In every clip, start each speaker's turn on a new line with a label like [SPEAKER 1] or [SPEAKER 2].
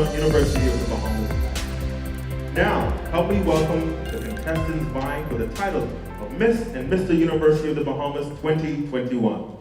[SPEAKER 1] University of the Bahamas. Now, help me welcome the contestants vying for the title of Miss and Mr. University of the Bahamas 2021.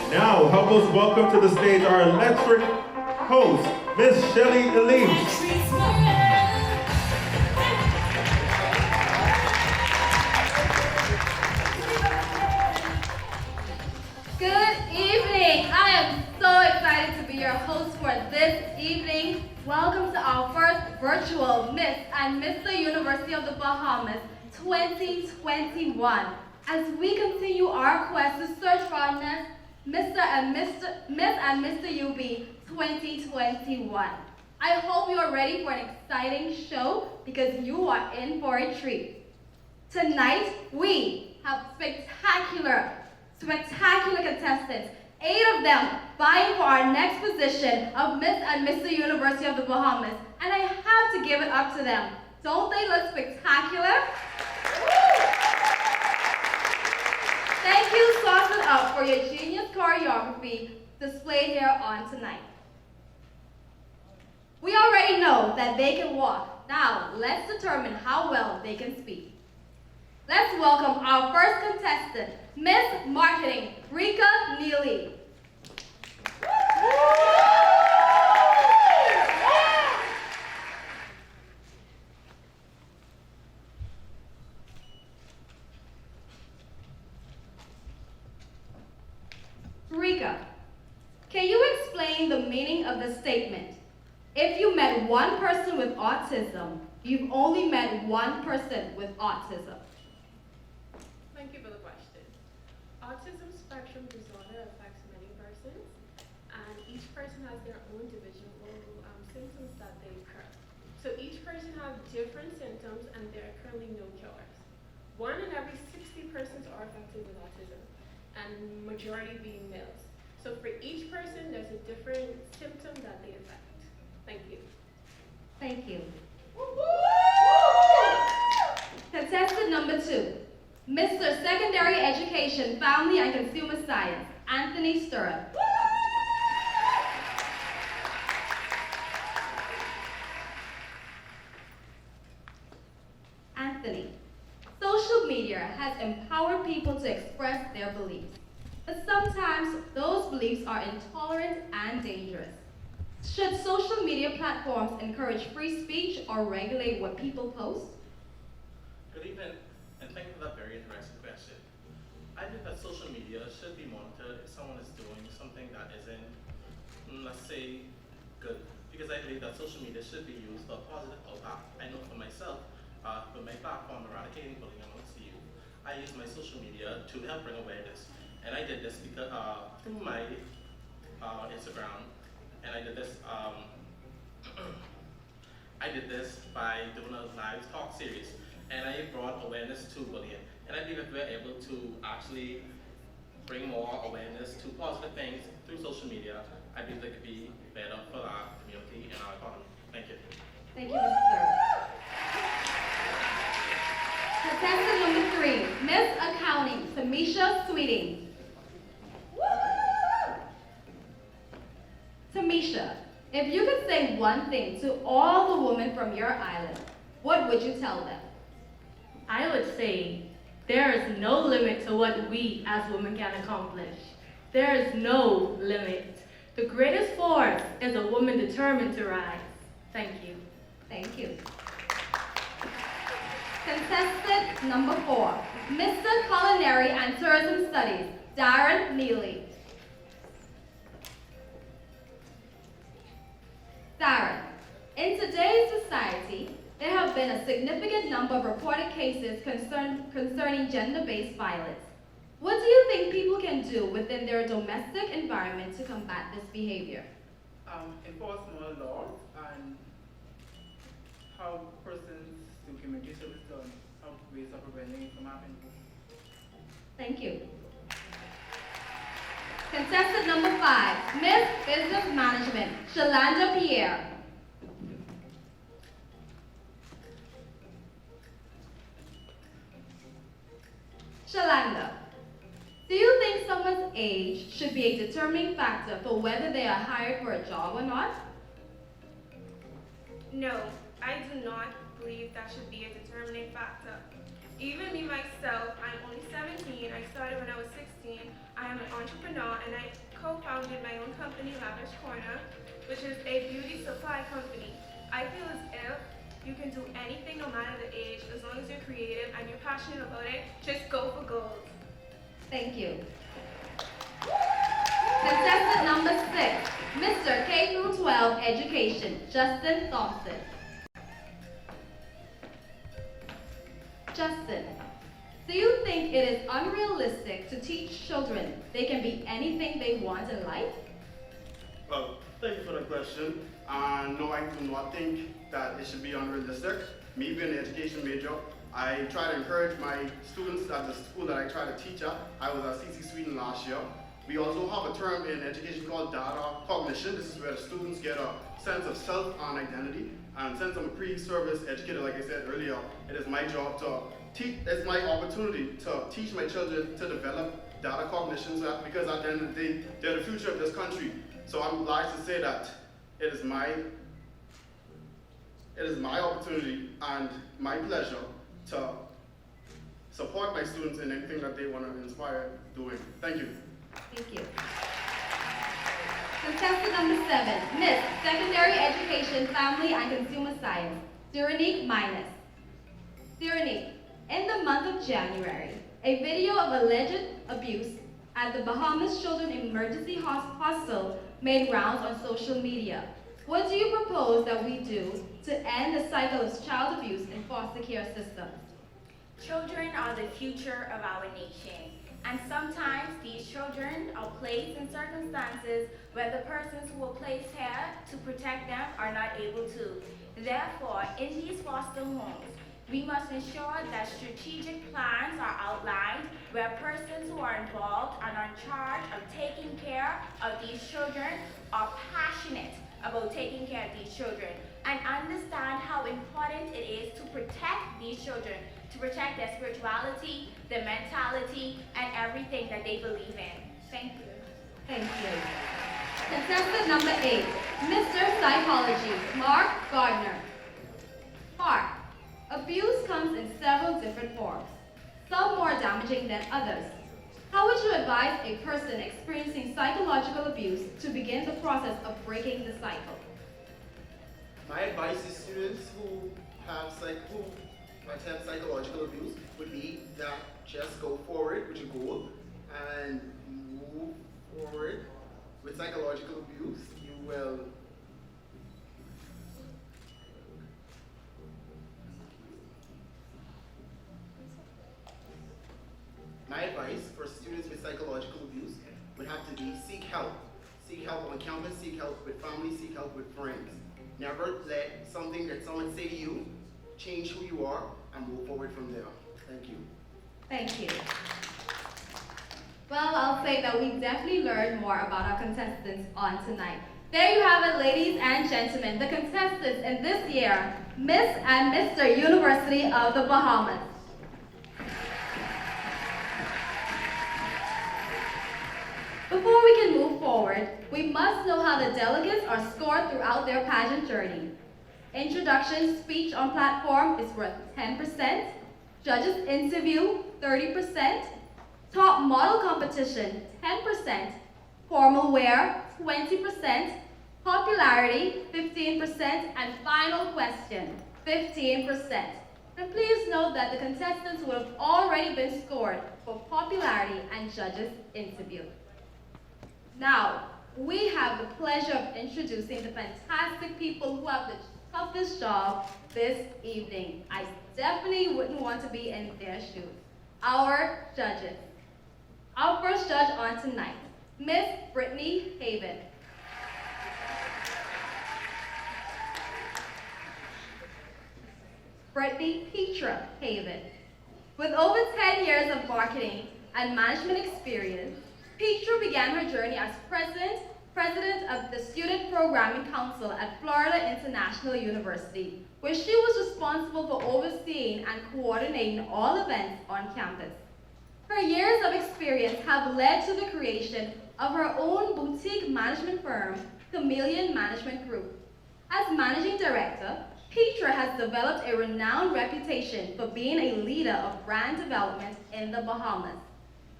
[SPEAKER 1] Now, help us welcome to the stage our electric host, Miss Shelly Elise.
[SPEAKER 2] Good evening. I am so excited to be your host for this evening. Welcome to our first virtual Miss and Mr. University of the Bahamas 2021. As we continue our quest to search for our next Miss and Mr. UB 2021. I hope you are ready for an exciting show because you are in for a treat. Tonight, we have spectacular contestants, 8 of them vying for our next position of Miss and Mr. University of the Bahamas. And I have to give it up to them. Don't they look spectacular? Thank you, Sauce It Up, for your genius choreography displayed here on tonight. We already know that they can walk. Now, let's determine how well they can speak. Let's welcome our first contestant, Miss Marketing, Rika Neely. Rika, Can you explain the meaning of the statement? If you met one person with autism, you've only met one person with autism.
[SPEAKER 3] Thank you for the question. Autism spectrum disorder affects many persons, and each person has their own individual symptoms that they occur. So each person has different symptoms, and there are currently no cures. 1 in every 60 persons are affected with autism, and majority being males. So for each person, there's a different symptom that they affect. Thank you.
[SPEAKER 2] Thank you. Contestant number 2, Mr. Secondary Education, Family and Consumer Science, Anthony Stirrup. Anthony, social media has empowered people to express their beliefs, but sometimes those beliefs are intolerant and dangerous. Should social media platforms encourage free speech or regulate what people post?
[SPEAKER 4] Good evening, and thank you for that very interesting question. I think that social media should be monitored if someone is doing something that isn't, let's say, good. Because I believe that social media should be used for a positive impact. I know for myself, with my platform, Eradicating Bullying Amongst the Youth, I use my social media to help bring awareness. And I did this because, through my Instagram, and I did this by doing a live talk series, and I brought awareness to bullying. And I believe if we're able to actually bring more awareness to positive things through social media, I believe it could be better for our community and our economy. Thank you.
[SPEAKER 2] Thank you, Mr. Stirrup. Contestant number 3, Miss Accounting, Tamisha Sweeting. Tamisha, if you could say one thing to all the women from your island, what would you tell them?
[SPEAKER 5] I would say there is no limit to what we as women can accomplish. There is no limit. The greatest force is a woman determined to rise. Thank you.
[SPEAKER 2] Thank you. Contestant number 4, Mr. Culinary and Tourism Studies, Darren Neely. Darren, in today's society, there have been a significant number of reported cases concerning gender-based violence. What do you think people can do within their domestic environment to combat this behavior?
[SPEAKER 6] Enforce more laws and how persons do community service done, how ways of preventing it from happening.
[SPEAKER 2] Thank you. Contestant number 5, Miss Business Management, Shalanda Pierre. Shalanda, do you think someone's age should be a determining factor for whether they are hired for a job or not?
[SPEAKER 7] No, I do not believe that should be a determining factor. Even me myself, I'm only 17. I started when I was 16. I am an entrepreneur and I co-founded my own company, Lavish Corner, which is a beauty supply company. I feel as if you can do anything no matter the age, as long as you're creative and you're passionate about it, just go for gold.
[SPEAKER 2] Thank you. Contestant number 6, Mr. K-12 Education, Justin Thompson. Justin, do you think it is unrealistic to teach children they can be anything they want in life?
[SPEAKER 8] Well, thank you for the question. No, I do not think that it should be unrealistic. Me being an education major, I try to encourage my students at the school that I try to teach at. I was at CC Sweden last year. We also have a term in education called data cognition. This is where the students get a sense of self and identity. And since I'm a pre-service educator, like I said earlier, it is my job to teach, it's my opportunity to teach my children to develop data cognition, because at the end of the day, they're the future of this country. So I'm obliged to say that it is my opportunity and my pleasure to support my students in anything that they want to inspire doing. Thank you.
[SPEAKER 2] Thank you. Contestant number 7, Miss Secondary Education, Family and Consumer Science, Duranique Minus. Duranique, in the month of January, a video of alleged abuse at the Bahamas Children Emergency Hostel made rounds on social media. What do you propose that we do to end the cycle of child abuse in foster care systems?
[SPEAKER 9] Children are the future of our nation, and sometimes these children are placed in circumstances where the persons who were placed here to protect them are not able to. Therefore, in these foster homes, we must ensure that strategic plans are outlined where persons who are involved and are in charge of taking care of these children are passionate about taking care of these children and understand how important it is to protect these children, to protect their spirituality, their mentality, and everything that they believe in. Thank you.
[SPEAKER 2] Thank you. Contestant number 8, Mr. Psychology, Mark Gardner. Mark, abuse comes in several different forms, some more damaging than others. How would you advise a person experiencing psychological abuse to begin the process of breaking the cycle?
[SPEAKER 10] My advice to students who attempt psychological abuse would be that just go forward with your goal and move forward. With psychological abuse, you will My advice for students with psychological abuse would have to be seek help. Seek help on campus, seek help with family, seek help with friends. Never let something that someone say to you change who you are and move forward from there. Thank you.
[SPEAKER 2] Thank you. Well, I'll say that we definitely learned more about our contestants on tonight. There you have it, ladies and gentlemen, the contestants in this year, Miss and Mr. University of the Bahamas. Before we can move forward, we must know how the delegates are scored throughout their pageant journey. Introduction speech on platform is worth 10%, judges interview 30%, top model competition 10%, formal wear 20%, popularity 15%, and final question 15%. And please note that the contestants would have already been scored for popularity and judges interview. Now, we have the pleasure of introducing the fantastic people who have the toughest job this evening. I definitely wouldn't want to be in their shoes. Our judges. Our first judge on tonight, Miss Brittany Haven. Brittany Petra Haven. With over 10 years of marketing and management experience, Petra began her journey as president of the Student Programming Council at Florida International University, where she was responsible for overseeing and coordinating all events on campus. Her years of experience have led to the creation of her own boutique management firm, Chameleon Management Group. As managing director, Petra has developed a renowned reputation for being a leader of brand development in the Bahamas.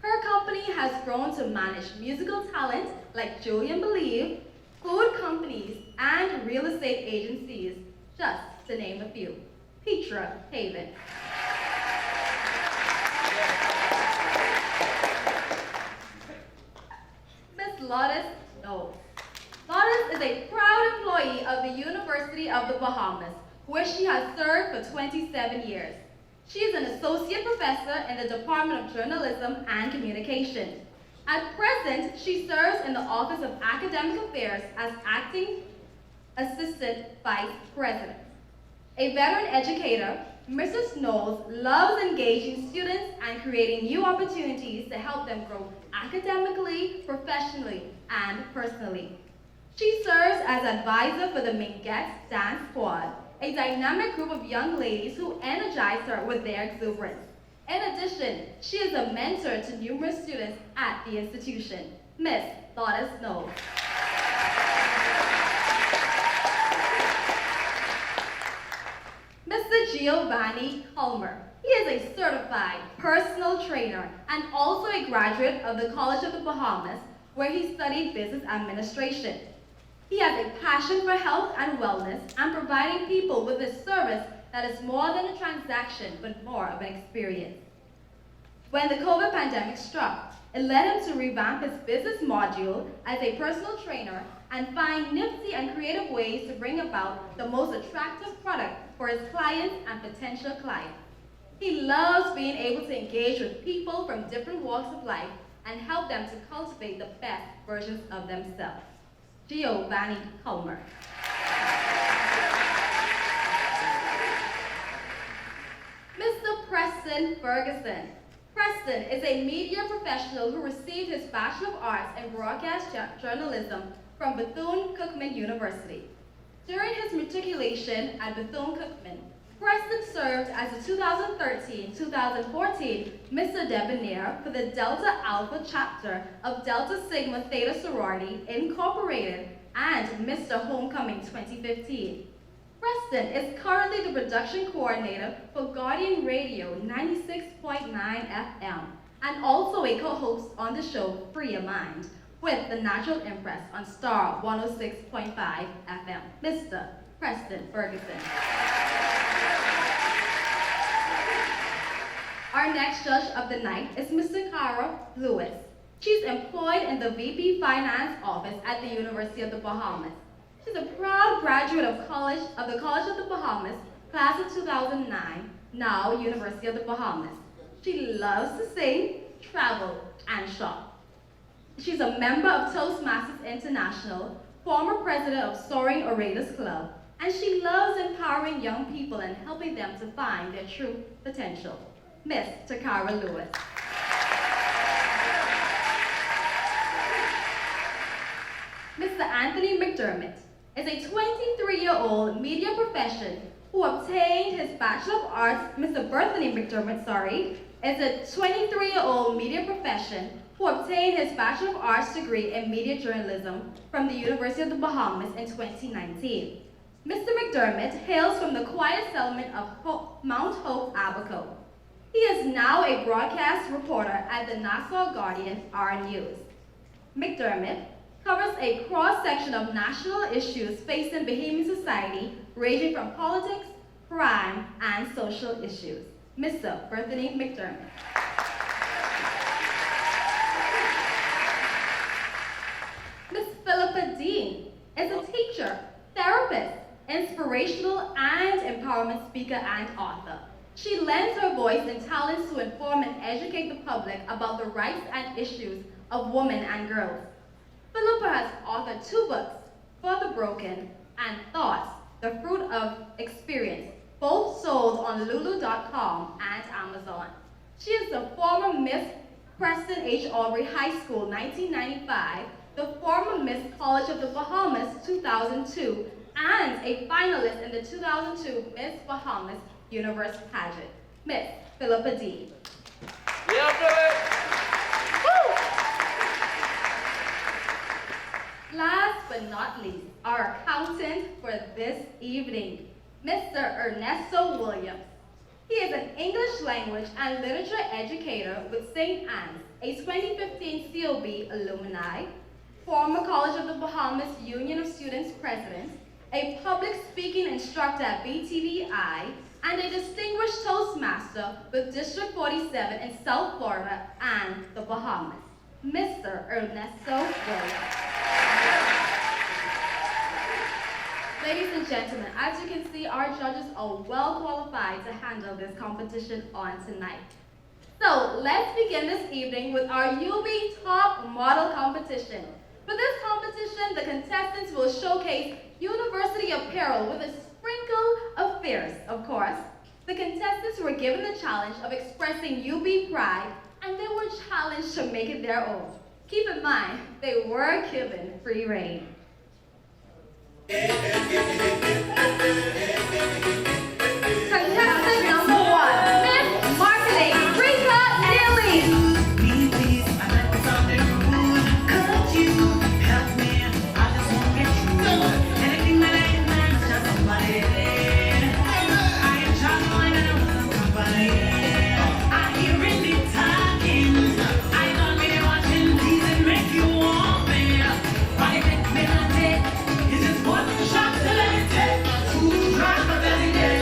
[SPEAKER 2] Her company has grown to manage musical talent like Julian Believe, food companies, and real estate agencies, just to name a few. Petra Haven. Miss Lourdes Knowles. Lourdes is a proud employee of the University of the Bahamas, where she has served for 27 years. She is an associate professor in the Department of Journalism and Communication. At present, she serves in the Office of Academic Affairs as acting assistant vice president. A veteran educator, Mrs. Knowles loves engaging students and creating new opportunities to help them grow academically, professionally, and personally. She serves as advisor for the Minguettes Dance Squad, a dynamic group of young ladies who energize her with their exuberance. In addition, she is a mentor to numerous students at the institution. Miss Lourdes Knowles. Mr. Giovanni Culmer. He is a certified personal trainer and also a graduate of the College of the Bahamas, where he studied business administration. He has a passion for health and wellness and providing people with a service that is more than a transaction, but more of an experience. When the COVID pandemic struck, It led him to revamp his business module as a personal trainer and find nifty and creative ways to bring about the most attractive product for his clients and potential clients. He loves being able to engage with people from different walks of life and help them to cultivate the best versions of themselves. Giovanni Culmer. Mr. Preston Ferguson. Preston is a media professional who received his Bachelor of Arts in Broadcast Journalism from Bethune-Cookman University. During his matriculation at Bethune-Cookman, Preston served as the 2013-2014 Mr. Debonair for the Delta Alpha chapter of Delta Sigma Theta Sorority Incorporated and Mr. Homecoming 2015. Preston is currently the production coordinator for Guardian Radio 96.9 FM and also a co-host on the show Free Your Mind with the Natural Impress on Star 106.5 FM. Mr. Preston Ferguson. Our next judge of the night is Mr. Cara Lewis. She's employed in the VP Finance Office at the University of the Bahamas. She's a proud graduate of the College of the Bahamas, class of 2009, now University of the Bahamas. She loves to sing, travel, and shop. She's a member of Toastmasters International, former president of Soaring Orators Club, and she loves empowering young people and helping them to find their true potential. Miss Takara Lewis. Mr. Anthony McDermott is a 23-year-old media professional who obtained his Bachelor of Arts. Mr. Berthany McDermott, is a 23-year-old media professional who obtained his Bachelor of Arts degree in media journalism from the University of the Bahamas in 2019. Mr. McDermott hails from the quiet settlement of Mount Hope, Abaco. He is now a broadcast reporter at the Nassau Guardian R News. McDermott covers a cross-section of national issues facing Bahamian society, ranging from politics, crime, and social issues. Mr. Berthany McDermott. Ms. Philippa Dean is a teacher, therapist, inspirational and empowerment speaker and author. She lends her voice and talents to inform and educate the public about the rights and issues of women and girls. Philippa has authored 2 books, For the Broken and Thoughts, The Fruit of Experience, both sold on Lulu.com and Amazon. She is the former Miss Preston H. Aubrey High School 1995, the former Miss College of the Bahamas 2002, and a finalist in the 2002 Miss Bahamas Universe Pageant. Miss Philippa D.
[SPEAKER 11] Yeah, Philip!
[SPEAKER 2] Last but not least, our accountant for this evening, Mr. Ernesto Williams. He is an English language and literature educator with St. Anne's, a 2015 COB alumni, former College of the Bahamas Union of Students president, a public speaking instructor at BTVI, and a distinguished Toastmaster with District 47 in South Florida and the Bahamas, Mr. Ernesto Williams. Ladies and gentlemen, as you can see, our judges are well qualified to handle this competition on tonight. So let's begin this evening with our UB Top Model Competition. For this competition, the contestants will showcase university apparel with a sprinkle of fierce, of course. The contestants were given the challenge of expressing UB pride, and they were challenged to make it their own. Keep in mind, they were given free rein. Contestant number 1, Miss Marketing, Rika Neely.
[SPEAKER 11] It's just one shot to let it take. Try my best again.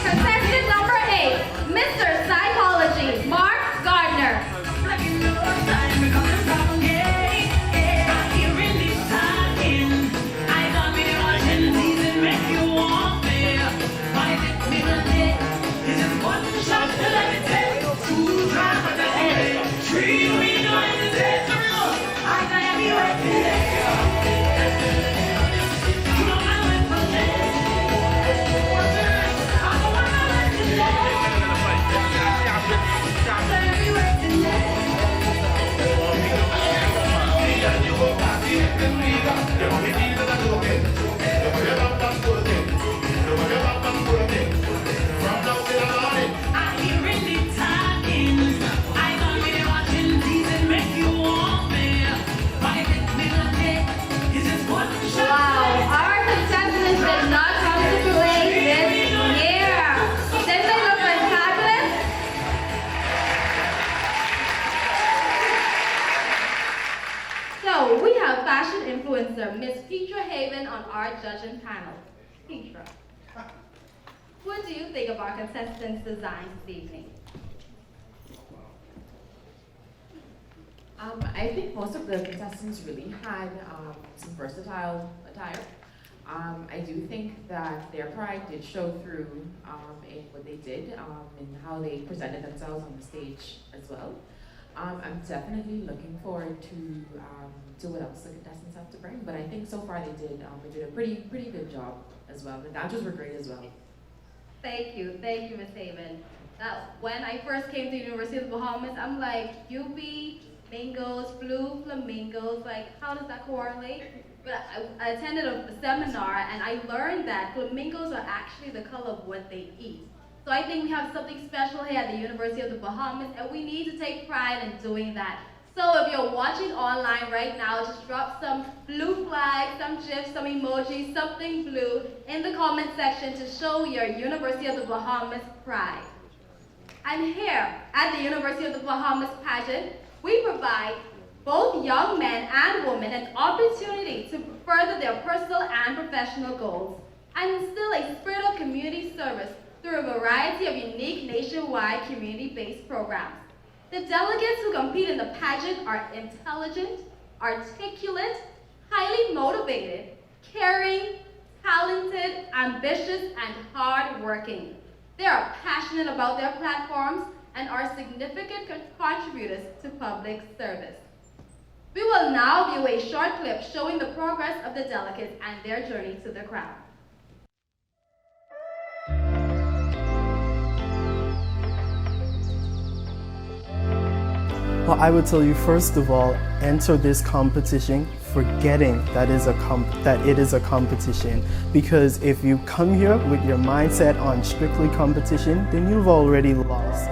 [SPEAKER 2] Contestant number 8, Mr. Psychology, Mark Gardner. Wow, our contestants did not come to play this year. Didn't they look fantabulous? So we have fashion influencer Miss Petra Haven on our judging panel. Petra, what do you think of our contestants' designs this evening?
[SPEAKER 12] I think most of the contestants really had some versatile attire. I do think that their pride did show through in what they did and how they presented themselves on the stage as well. I'm definitely looking forward to what else the contestants have to bring, but I think so far they did a pretty good job as well. The dancers were great as well.
[SPEAKER 2] Thank you, Ms. Haven. When I first came to the University of the Bahamas, I'm like, UB, flamingos, blue flamingos, like how does that correlate? But I attended a seminar and I learned that flamingos are actually the color of what they eat. So I think we have something special here at the University of the Bahamas and we need to take pride in doing that. So if you're watching online right now, just drop some blue flags, some GIFs, some emojis, something blue in the comment section to show your University of the Bahamas pride. And here at the University of the Bahamas Pageant, we provide both young men and women an opportunity to further their personal and professional goals and instill a spirit of community service through a variety of unique nationwide community-based programs. The delegates who compete in the pageant are intelligent, articulate, highly motivated, caring, talented, ambitious, and hardworking. They are passionate about their platforms and are significant contributors to public service. We will now view a short clip showing the progress of the delegates and their journey to the crown.
[SPEAKER 13] Well, I would tell you, first of all, enter this competition forgetting that it is a competition. Because if you come here with your mindset on strictly competition, then you've already lost.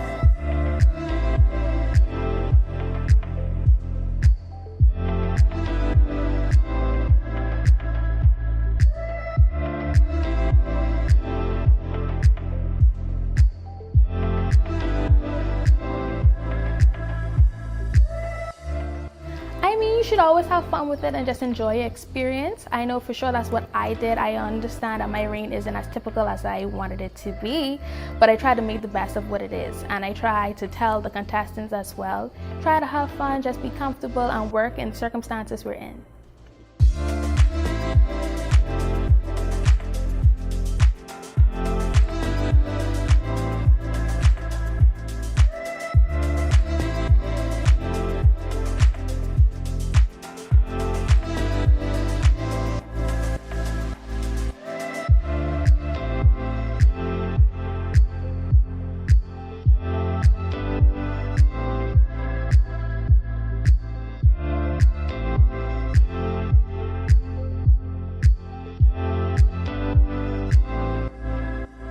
[SPEAKER 14] You should always have fun with it and just enjoy your experience. I know for sure that's what I did. I understand that my reign isn't as typical as I wanted it to be, but I try to make the best of what it is. And I try to tell the contestants as well, try to have fun, just be comfortable and work in circumstances we're in.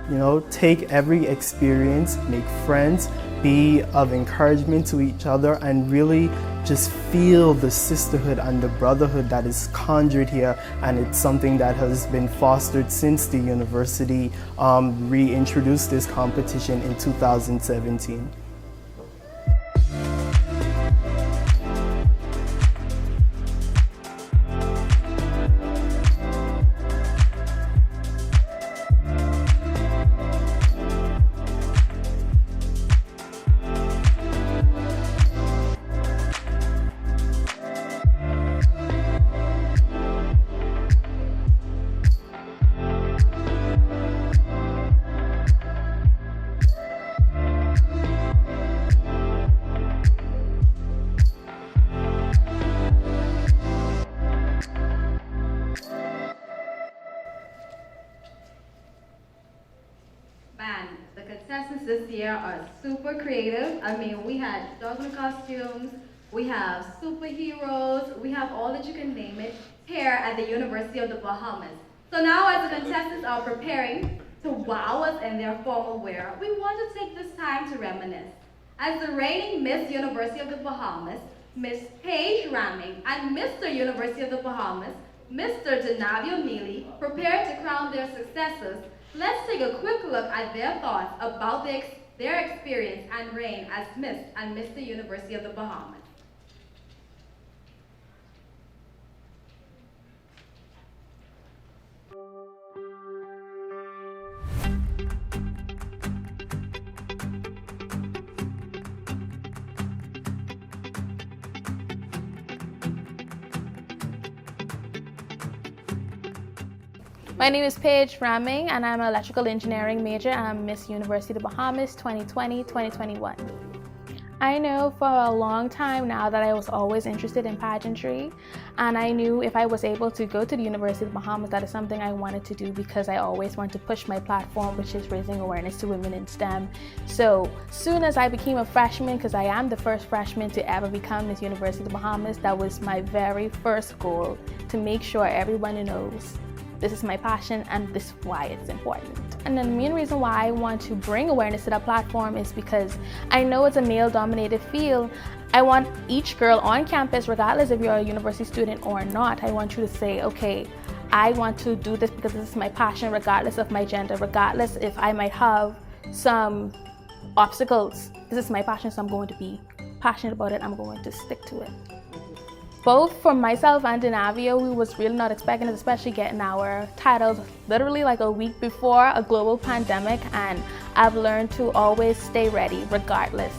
[SPEAKER 13] You know, take every experience, make friends, be of encouragement to each other, and really just feel the sisterhood and the brotherhood that is conjured here, and it's something that has been fostered since the university reintroduced this competition in 2017.
[SPEAKER 2] Man, the contestants this year are super creative. I mean, we had juggling costumes, we have superheroes, we have all that you can name it here at the University of the Bahamas. So now as the contestants are preparing to wow us in their formal wear, we want to take this time to reminisce. As the reigning Miss University of the Bahamas, Miss Paige Ramming, and Mr. University of the Bahamas, Mr. Denavio Neely, prepare to crown their successors, let's take a quick look at their thoughts about their experience and reign as Miss and Mr. University of the Bahamas.
[SPEAKER 14] My name is Paige Ramming, and I'm an electrical engineering major. I'm Miss University of the Bahamas 2020-2021. I know for a long time now that I was always interested in pageantry, and I knew if I was able to go to the University of the Bahamas, that is something I wanted to do because I always want to push my platform, which is raising awareness to women in STEM. So soon as I became a freshman, because I am the first freshman to ever become Miss University of the Bahamas, that was my very first goal, to make sure everyone knows this is my passion and this is why it's important. And the main reason why I want to bring awareness to that platform is because I know it's a male-dominated field. I want each girl on campus, regardless if you're a university student or not, I want you to say, okay, I want to do this because this is my passion, regardless of my gender, regardless if I might have some obstacles. This is my passion, so I'm going to be passionate about it. I'm going to stick to it. Both for myself and Denavio, we was really not expecting it, especially getting our titles literally like a week before a global pandemic, and I've learned to always stay ready regardless.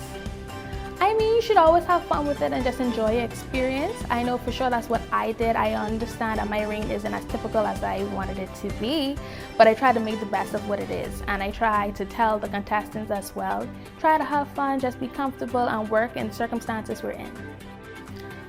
[SPEAKER 14] I mean, you should always have fun with it and just enjoy your experience. I know for sure that's what I did. I understand that my reign isn't as typical as I wanted it to be, but I try to make the best of what it is, and I try to tell the contestants as well, try to have fun, just be comfortable and work in the circumstances we're in.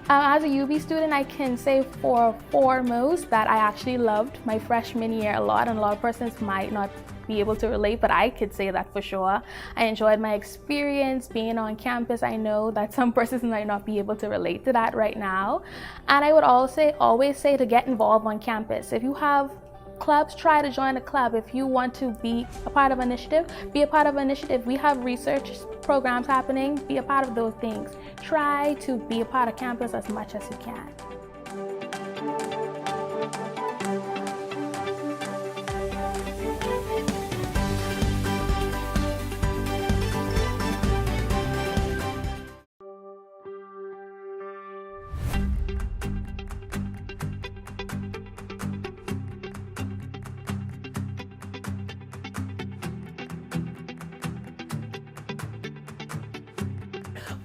[SPEAKER 14] As a UB student, I can say for foremost that I actually loved my freshman year a lot, and a lot of persons might not be able to relate, but I could say that for sure. I enjoyed my experience being on campus. I know that some persons might not be able to relate to that right now. And I would also always say to get involved on campus. If you have clubs, try to join a club. If you want to be a part of an initiative, be a part of an initiative. We have research programs happening, be a part of those things. Try to be a part of campus as much as you can.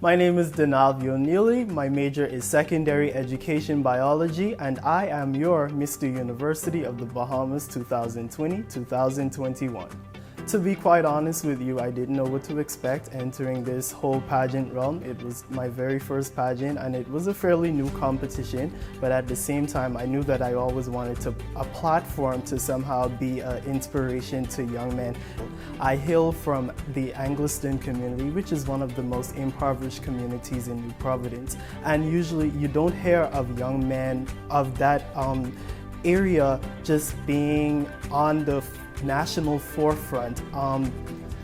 [SPEAKER 13] My name is Denavio Neely. My major is secondary education biology, and I am your Mr. University of the Bahamas 2020-2021. To be quite honest with you, I didn't know what to expect entering this whole pageant realm. It was my very first pageant, and it was a fairly new competition, but at the same time, I knew that I always wanted a platform to somehow be an inspiration to young men. I hail from the Angliston community, which is one of the most impoverished communities in New Providence, and usually you don't hear of young men of that area just being on the national forefront.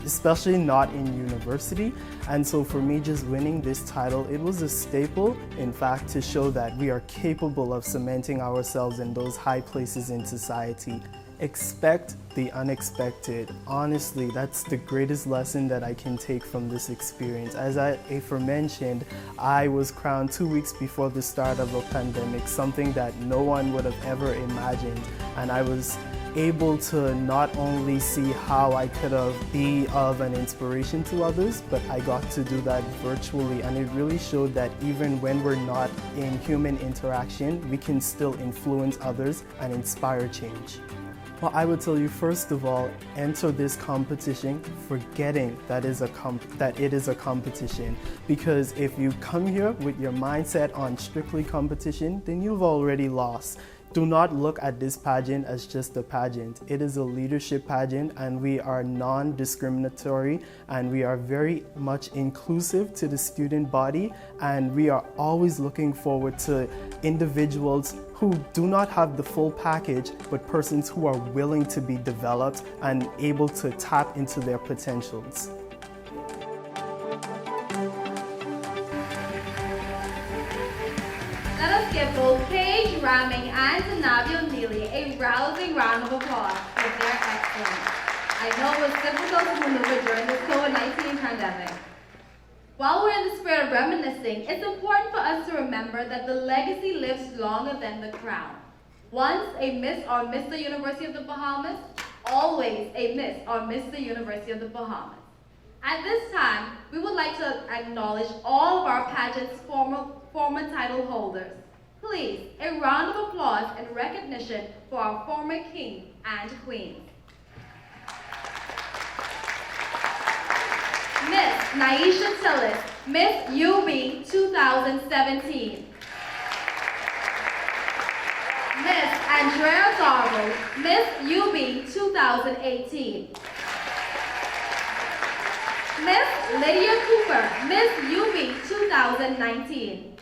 [SPEAKER 13] especially not in university. And so for me, just winning this title, it was a staple, in fact, to show that we are capable of cementing ourselves in those high places in society. Expect the unexpected. Honestly, that's the greatest lesson that I can take from this experience. As I aforementioned, I was crowned 2 weeks before the start of a pandemic, something that no one would have ever imagined. And I was able to not only see how I could be of an inspiration to others, but I got to do that virtually, and it really showed that even when we're not in human interaction, we can still influence others and inspire change. Well, I would tell you, first of all, enter this competition forgetting that it is a competition. Because if you come here with your mindset on strictly competition, then you've already lost. Do not look at this pageant as just a pageant. It is a leadership pageant, and we are non-discriminatory, and we are very much inclusive to the student body, and we are always looking forward to individuals who do not have the full package, but persons who are willing to be developed and able to tap into their potentials.
[SPEAKER 2] Let us give both Paige Ramming and Zanavio Neely a rousing round of applause for their excellence. I know it was difficult to maneuver during this COVID-19 pandemic. While we're in the spirit of reminiscing, it's important for us to remember that the legacy lives longer than the crown. Once a Miss or Mr. University of the Bahamas, always a Miss or Mr. University of the Bahamas. At this time, we would like to acknowledge all of our pageant's former title holders. Please, a round of applause in recognition for our former king and queen. Miss Naisha Tillis, Miss UB 2017. Miss Andrea Darrow, Miss UB 2018. Miss Lydia Cooper, Miss UB 2019.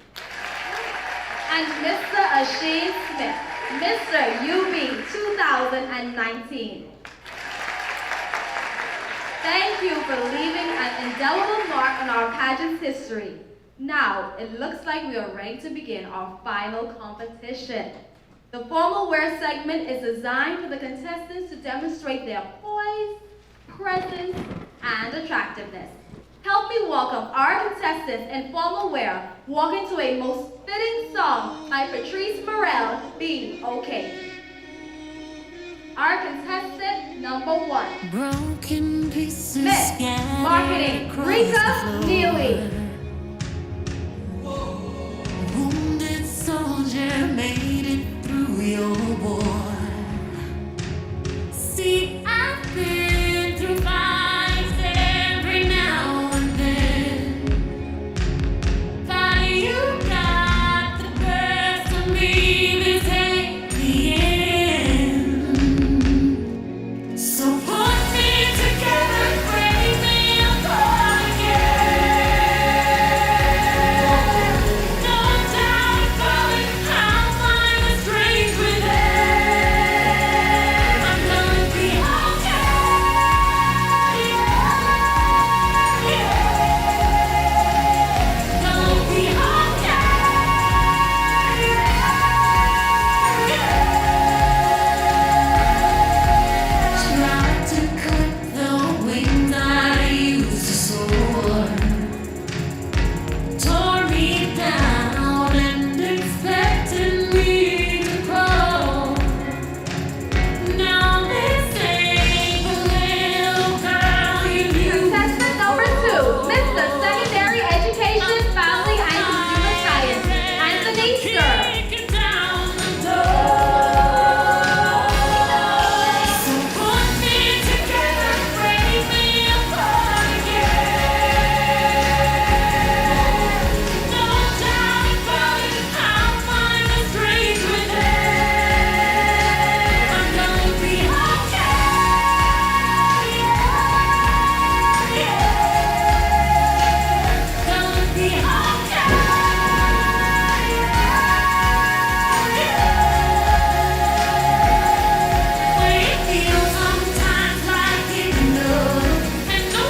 [SPEAKER 2] And Mr. Asheen Smith, Mr. UB 2019. Thank you for leaving an indelible mark on our pageant's history. Now, it looks like we are ready to begin our final competition. The formal wear segment is designed for the contestants to demonstrate their poise, presence, and attractiveness. Help me welcome our contestants in formal wear, walking to a most fitting song by Patrice Morel, Be Okay. Our contestant number 1.
[SPEAKER 15] Broken pieces
[SPEAKER 2] Miss Marketing, Rika Neely.
[SPEAKER 15] Wounded soldier made it through your war. See, I've been through fights every now and then, but you got the best of me this ain't the end. So put me together, break me apart again. No doubt about it, I'll find the strength within. I'm gonna be okay. Gonna be Tried to cut the wings I used to soar, tore me down and expected me to crawl. Now this ain't the little girl you used
[SPEAKER 2] Contestant number 2, Mr. Secondary Education, Family and Consumer Science, Anthony Sir.
[SPEAKER 15] Kicking down the door. So put me together, break me apart again. No doubt about it, I'll find the strength within. I'm gonna be okay. Gonna be okay. When it feels sometimes like giving up, and no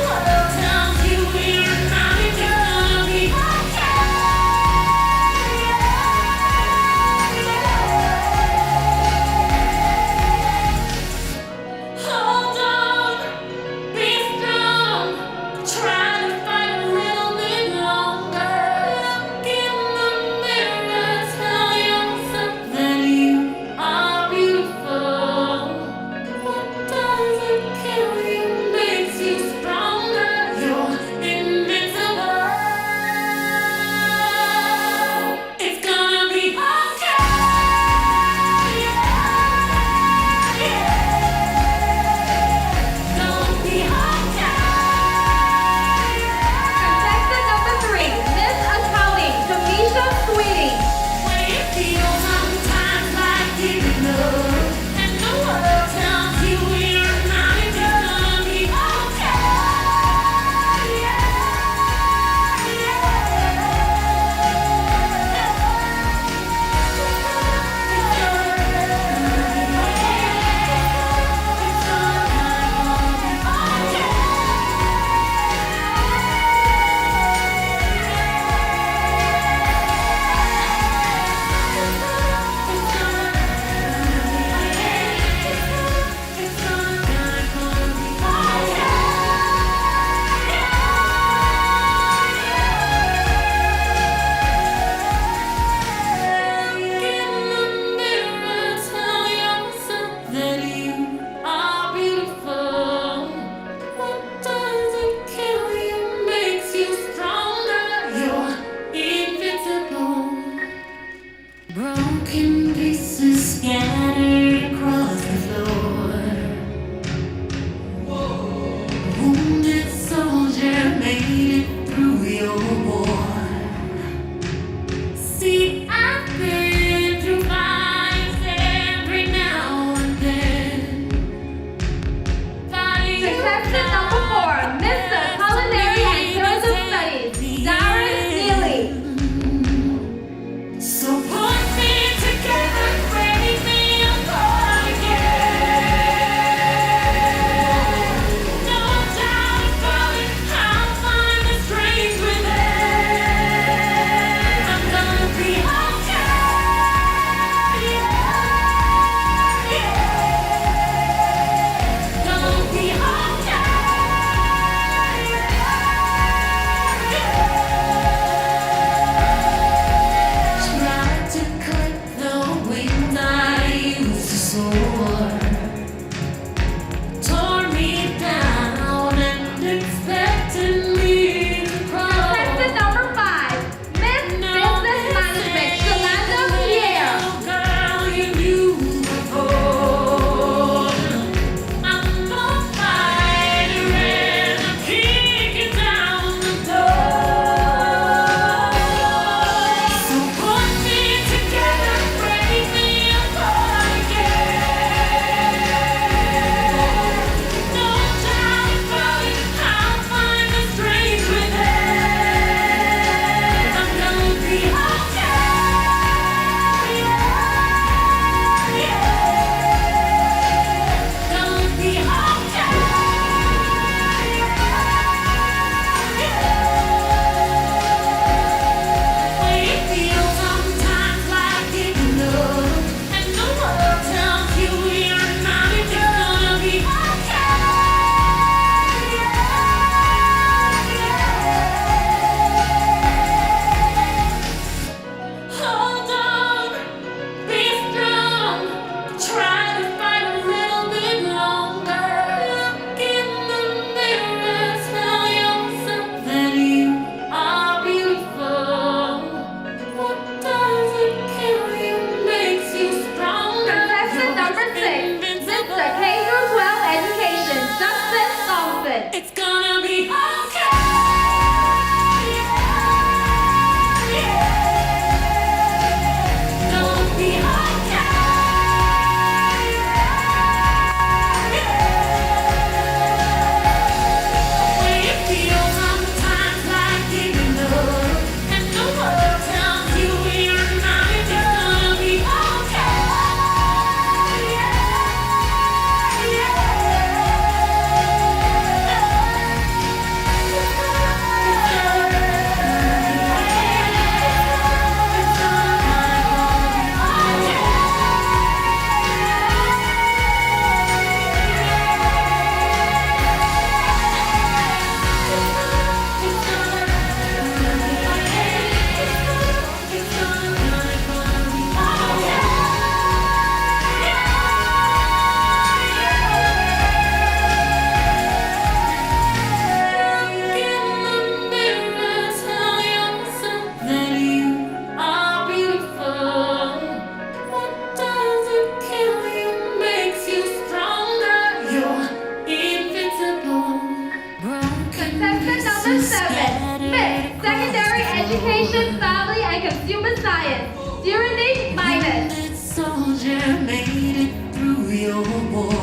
[SPEAKER 2] education, family, and consumer science. During minus.
[SPEAKER 15] Soldier made it through your war.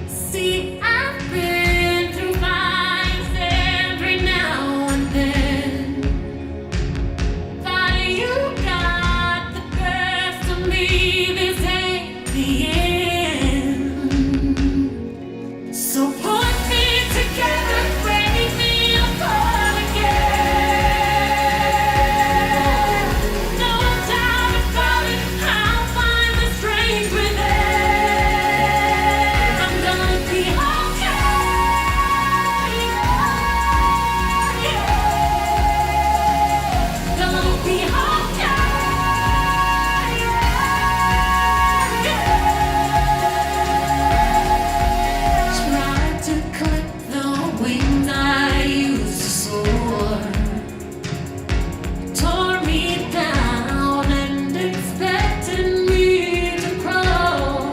[SPEAKER 15] See, I've been through fights every now and then, but you got the courage to leave this ain't the end. So put me together, break me apart again. No doubt about it, I'll find the strength within. I'm gonna be okay. Gonna be okay. Tried to clip the wings I used to soar. Tore me down and expected me to crawl.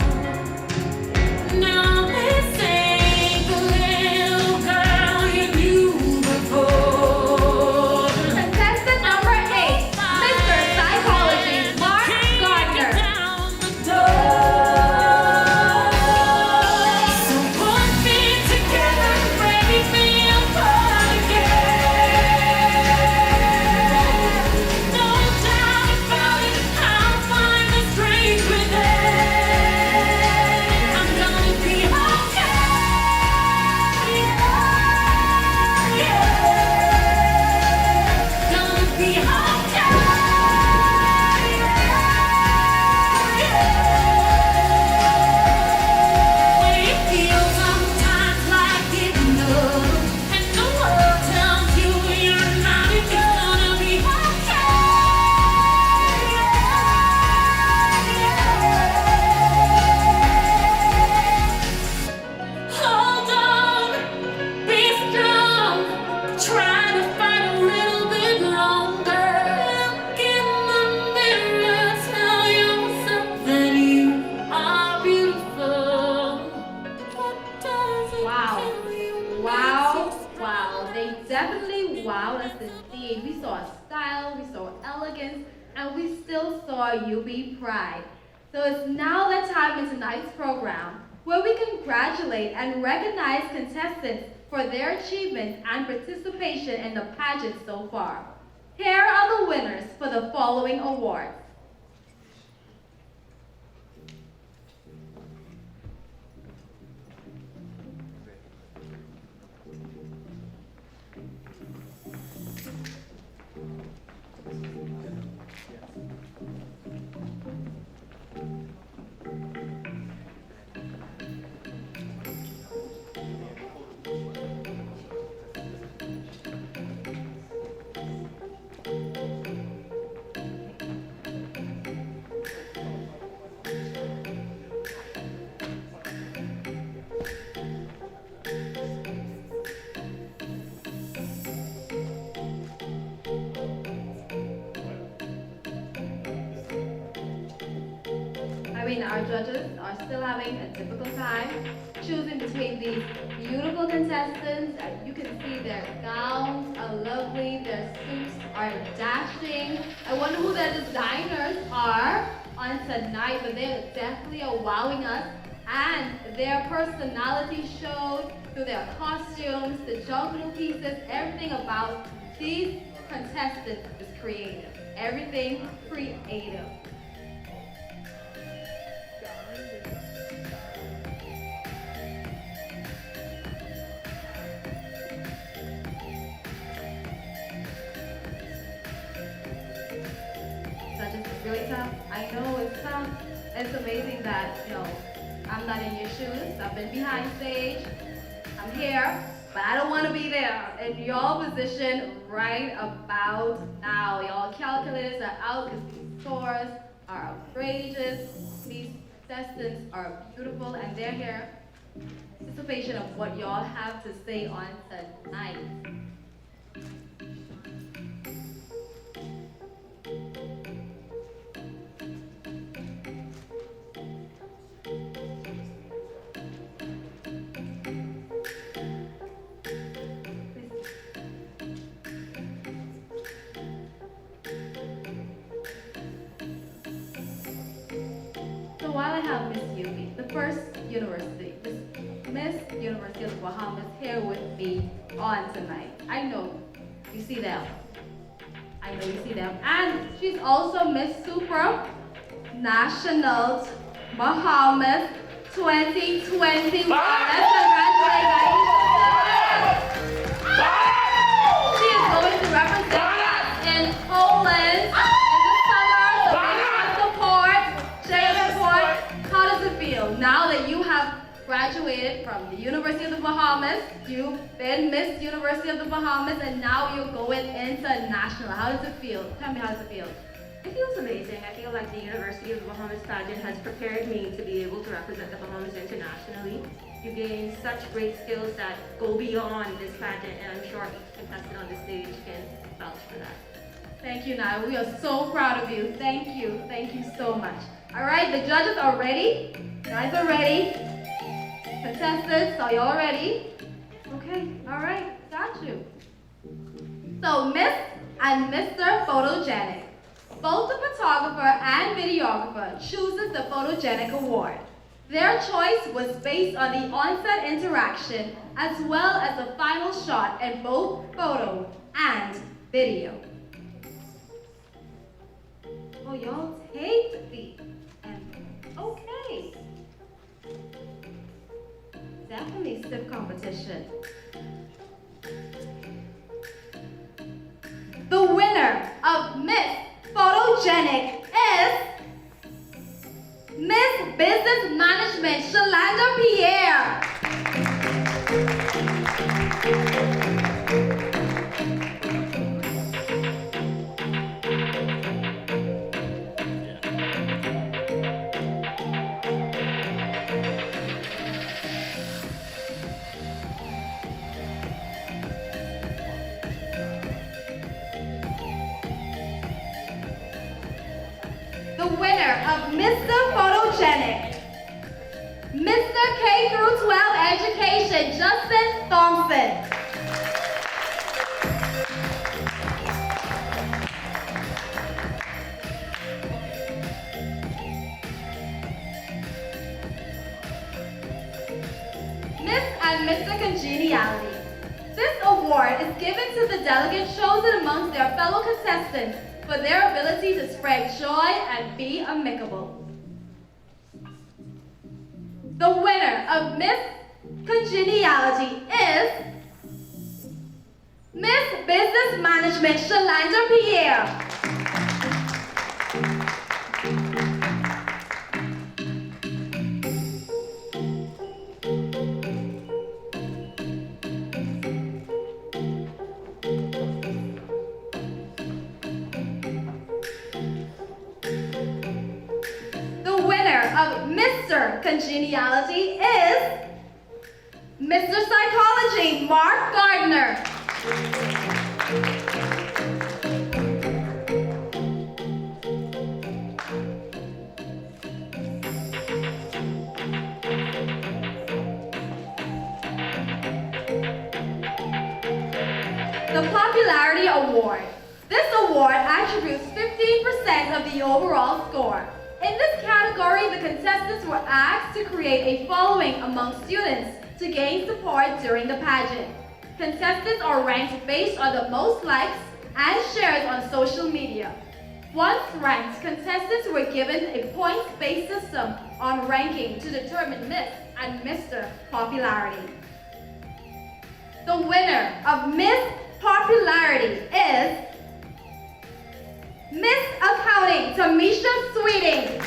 [SPEAKER 15] Now this ain't the little girl you knew before.
[SPEAKER 2] Contestant number 8, Mr. Psychology, Mark Gardner.
[SPEAKER 15] So put me together, break me apart again. No doubt about it, I'll find the strength within. I'm gonna be okay. Gonna be okay. When it feels sometimes like giving up, and the world tells you you're not, it's gonna be okay. Hold on, be strong. Try to fight a little bit longer. Look in the mirror, tell yourself that you are beautiful. What does it
[SPEAKER 2] Wow.
[SPEAKER 15] tell you when
[SPEAKER 2] Wow,
[SPEAKER 15] it's
[SPEAKER 2] wow. They definitely wowed us indeed. We saw style, we saw elegance, and we still saw UB pride. So it's now that time in tonight's program where we congratulate and recognize contestants for their achievements and participation in the pageant so far. Here are the winners for the following awards. Our judges are still having a difficult time choosing between these beautiful contestants. You can see their gowns are lovely, their suits are dashing. I wonder who their designers are on tonight, but they definitely are wowing us. And their personality showed through their costumes, the jungle pieces, everything about these contestants is creative. Everything creative. That is really tough. I know it's tough. It's amazing that, I'm not in your shoes. I've been behind stage. I'm here, but I don't want to be there in your position right about now. Y'all calculators are out because these scores are outrageous. These contestants are beautiful, and they're here in anticipation of what y'all have to say on tonight. I have Miss Yubi, the first university, Miss University of the Bahamas, here with me on tonight. I know you see them. I know you see them. And she's also Miss Super Nationals Bahamas 2021. Let's congratulate Aisha. She is going to represent us in Poland in the summer, so make sure to support, share your support. How does it feel now that you have graduated from the University of the Bahamas? You've been Miss University of the Bahamas, and now you're going international. How does it feel? Tell me, how does it feel?
[SPEAKER 16] It feels amazing. I feel like the University of the Bahamas pageant has prepared me to be able to represent the Bahamas internationally. You gain such great skills that go beyond this pageant, and I'm sure each contestant on the stage can vouch for that.
[SPEAKER 2] Thank you, Naya. We are so proud of you. Thank you. Thank you so much. All right, the judges are ready. You guys are ready. Contestants, are y'all ready? Okay, all right, got you. So, Miss and Mr. Photogenic. Both the photographer and videographer chooses the Photogenic Award. Their choice was based on the on-set interaction as well as the final shot in both photo and video. Oh, y'all take the okay. Definitely stiff competition. The winner of Miss Photogenic is Miss Business Management, Shalanda Pierre. The winner of Mr. Photogenic, Mr. K through 12 Education, Justin Thompson. Miss and Mr. Congeniality. This award is given to the delegates chosen amongst their fellow contestants for their ability to spread joy and be amicable. The winner of Miss Congeniality is Miss Business Management, Shalanda Pierre. Mr. Congeniality is Mr. Psychology, Mark Gardner. The Popularity Award. This award attributes 15% of the overall score. In this category, the contestants were asked to create a following among students to gain support during the pageant. Contestants are ranked based on the most likes and shares on social media. Once ranked, contestants were given a points-based system on ranking to determine Miss and Mr. Popularity. The winner of Miss Popularity is Miss Accounting, Tamisha Sweeting.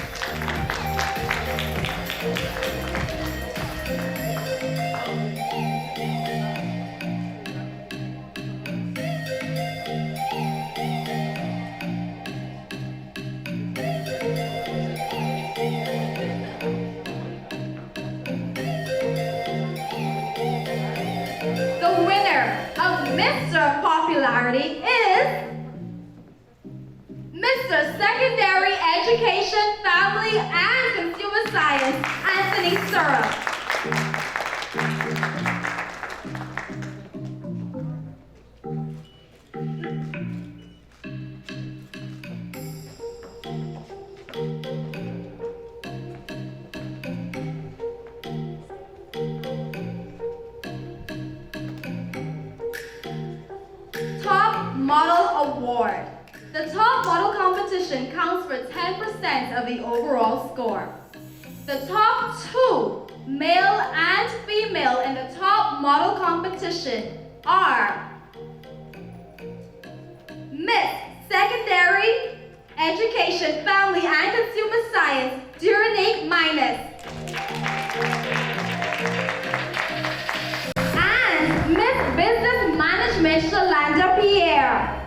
[SPEAKER 2] The winner of Mr. Popularity is Mr. Secondary Education, Family, and Consumer Science, Anthony Syrup. Model Award. The top model competition counts for 10% of the overall score. The top 2, male and female, in the top model competition are Miss Secondary Education, Family and Consumer Science, Durinate Minus. And Miss Business Management, Shalanda Pierre.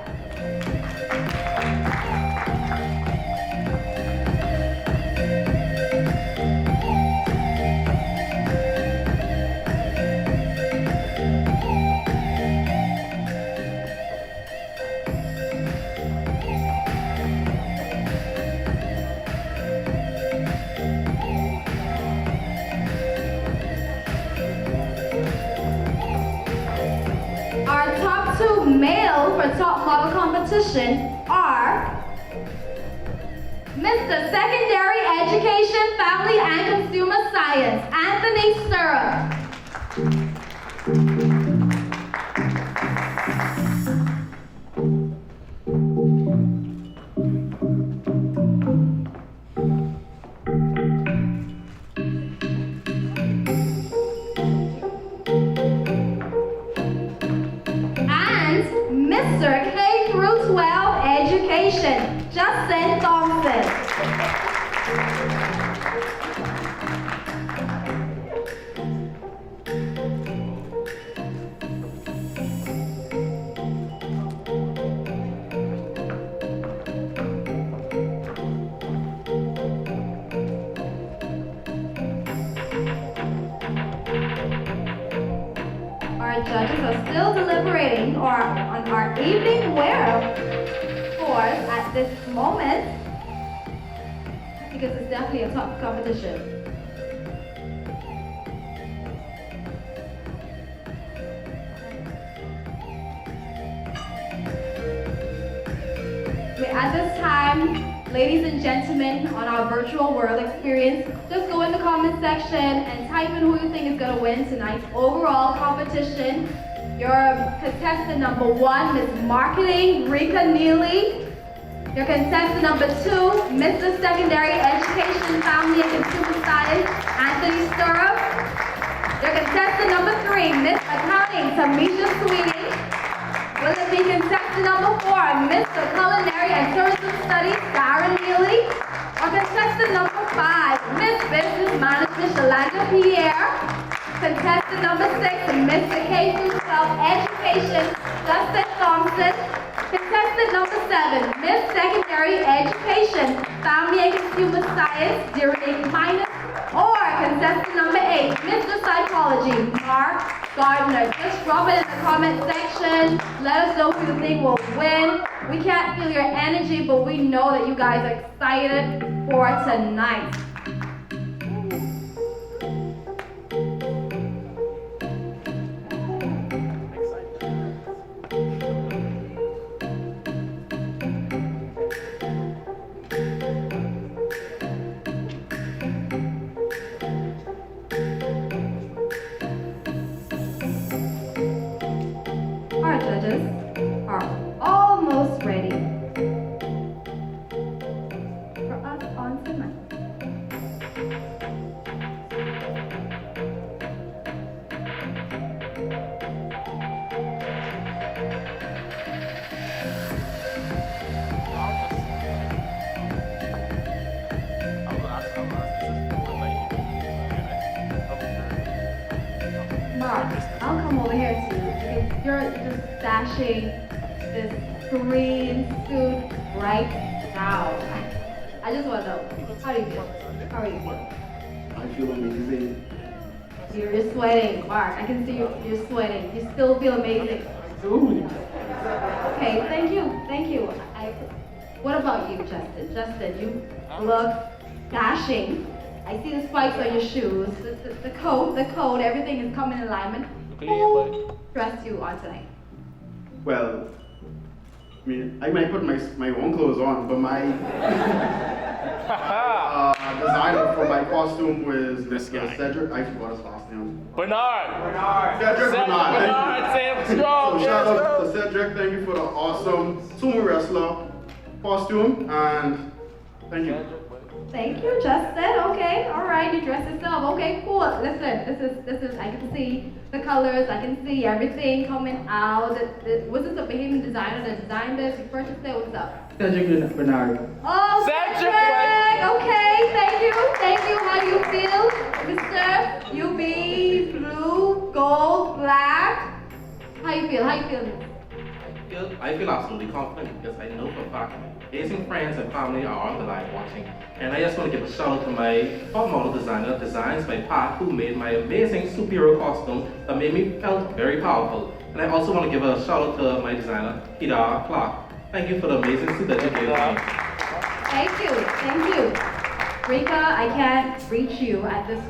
[SPEAKER 2] Our top 2 male for top model competition are Mr. Secondary Education, Family and Consumer Science, Anthony Stirrup. And Mr. K through 12 Education, Justin Thompson. Our judges are still deliberating on our evening wear scores at this moment because it's definitely a tough competition. At this time, ladies and gentlemen, on our virtual world experience, just go in the comment section and type in who you think is going to win tonight's overall competition. Your contestant number 1, Miss Marketing, Rika Neely. Your contestant number 2, Mr. Secondary Education, Family and Consumer Science, Anthony Stirrup. Your contestant number 3, Miss Accounting, Tamisha Sweeney. Will it be contestant number 4, Mr. Culinary and Tourism Studies, Sarah Neely? Or contestant number 5, Miss Business Management, Shalanda Pierre? Contestant number 6, Mr. K through 12 Education, Justin Thompson. Contestant number 7, Miss Secondary Education, Family and Consumer Science, Durinate Minus. Or contestant number 8, Mr. Psychology, Mark Gardner. Just drop it in the comment section. Let us know who you think will win. We can't feel your energy, but we know that you guys are excited for tonight. Our judges are almost ready for us on tonight. Mark, I'll come over here to you because you're just stashing this green suit right now. I just want to know, how do you feel? How are you feeling?
[SPEAKER 8] I feel amazing.
[SPEAKER 2] You're sweating, Mark. I can see you're sweating. You still feel amazing.
[SPEAKER 8] Dude.
[SPEAKER 2] Okay, thank you, thank you. What about you, Justin? Justin, you look dashing. I see the spikes on your shoes, the coat, everything is coming in alignment. Who dressed you on tonight?
[SPEAKER 8] Well, I mean, I might put my own clothes on, but Designer for my costume was Mr. Cedric. I forgot his last name.
[SPEAKER 11] Bernard.
[SPEAKER 8] Cedric Bernard.
[SPEAKER 11] Bernard, say it strong.
[SPEAKER 8] So shout out to Cedric. Thank you for the awesome sumo wrestler costume, and thank you.
[SPEAKER 2] Thank you, Justin. Okay, all right, you dressed yourself. Okay, cool. Listen, this is. I can see the colors. I can see everything coming out. Was this a Bahamian designer that designed this? You purchased it. What's up?
[SPEAKER 6] Cedric Bernard.
[SPEAKER 2] Oh,
[SPEAKER 11] Cedric.
[SPEAKER 2] Okay, thank you. How do you feel, Mr. UB, blue, gold, black? How you feel?
[SPEAKER 4] I feel absolutely confident because I know for a fact amazing friends and family are on the line watching. And I just want to give a shout out to my top model designer, Designs by Pat, who made my amazing superhero costume that made me felt very powerful. And I also want to give a shout out to my designer, Ida Clark. Thank you for the amazing suit that you gave me.
[SPEAKER 2] Thank you. Rika, I can't reach you at this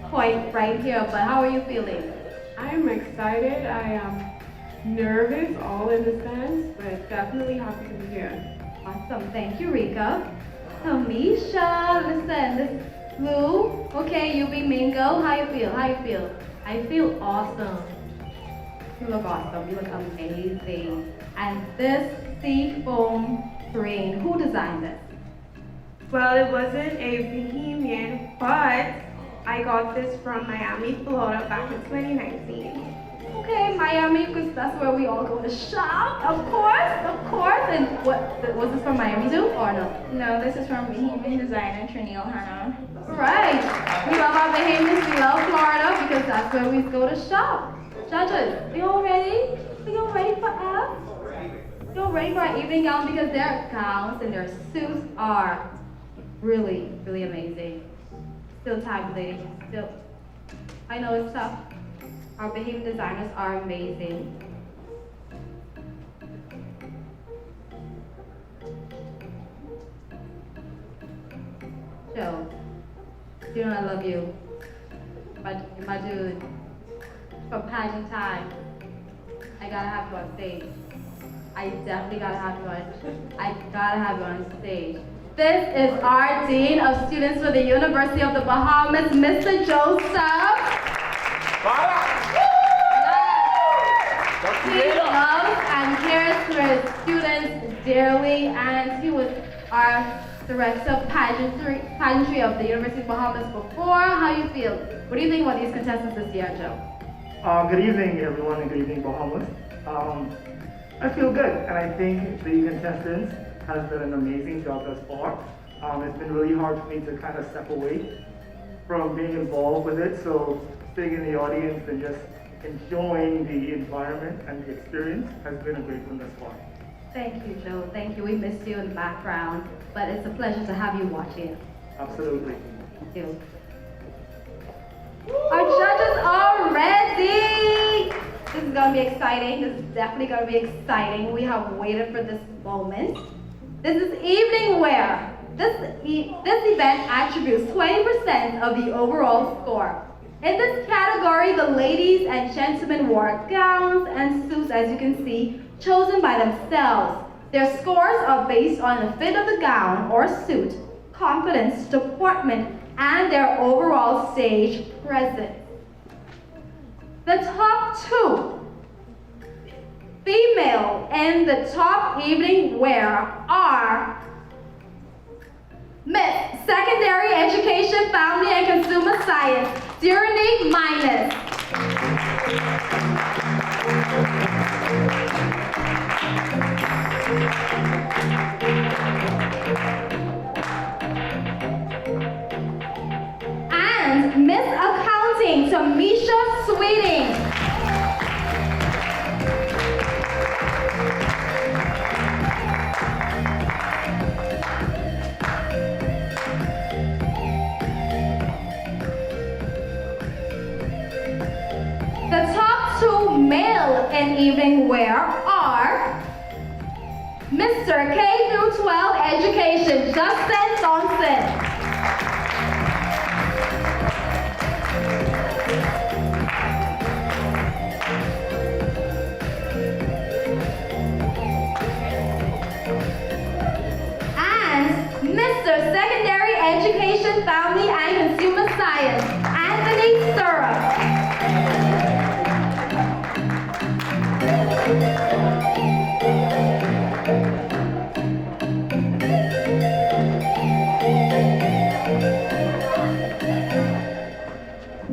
[SPEAKER 2] point right here, but how are you feeling?
[SPEAKER 3] I'm excited. I am nervous, all in the sense, but definitely happy to be here.
[SPEAKER 2] Awesome, thank you, Rika. Tamisha, listen, this blue. Okay, you be Mingo. How you feel?
[SPEAKER 5] I feel awesome.
[SPEAKER 2] You look awesome. You look amazing. And this sea foam green, who designed this?
[SPEAKER 7] Well, it wasn't a Bahamian, but I got this from Miami, Florida back in 2019.
[SPEAKER 2] Okay, Miami, because that's where we all go to shop, of course. And what was this from Miami too, or no?
[SPEAKER 9] No, this is from Bahamian designer Trinil Hannah.
[SPEAKER 2] Right. We love our Bahamians. We love Florida because that's where we go to shop. Judges, are you all ready? Are you all ready for us? You all ready for our evening gown? Because their gowns and their suits are really, really amazing. Still tabulating. I know it's tough. Our Bahamian designers are amazing. Joe, you know I love you. My dude, from pageant time, I gotta have you on stage. I definitely gotta have you on stage. This is our Dean of Students for the University of the Bahamas, Mr. Joseph. He loves and cares for his students dearly, and he was our director of pageantry of the University of Bahamas before. How you feel? What do you think about these contestants this year, Joe?
[SPEAKER 17] Good evening, everyone, and good evening, Bahamas. I feel good, and I think the contestants has done an amazing job thus far. It's been really hard for me to kind of step away from being involved with it, so staying in the audience and just enjoying the environment and the experience has been a great one thus far.
[SPEAKER 2] Thank you, Joe. Thank you. We missed you in the background, but it's a pleasure to have you watching.
[SPEAKER 17] Absolutely.
[SPEAKER 2] Thank you. Our judges are ready. This is gonna be exciting. This is definitely gonna be exciting. We have waited for this moment. This is evening wear. This event attributes 20% of the overall score. In this category, the ladies and gentlemen wore gowns and suits, as you can see, chosen by themselves. Their scores are based on the fit of the gown or suit, confidence, deportment, and their overall stage presence. The top two female in the top evening wear are Miss Secondary Education, Family and Consumer Science, Dirinique Minus. And Miss Accounting, Tamisha Sweeting. The top two male in evening wear are Mr. K through 12 Education, Justin Thompson. And Mr. Second Family and Consumer Science, Anthony Sura.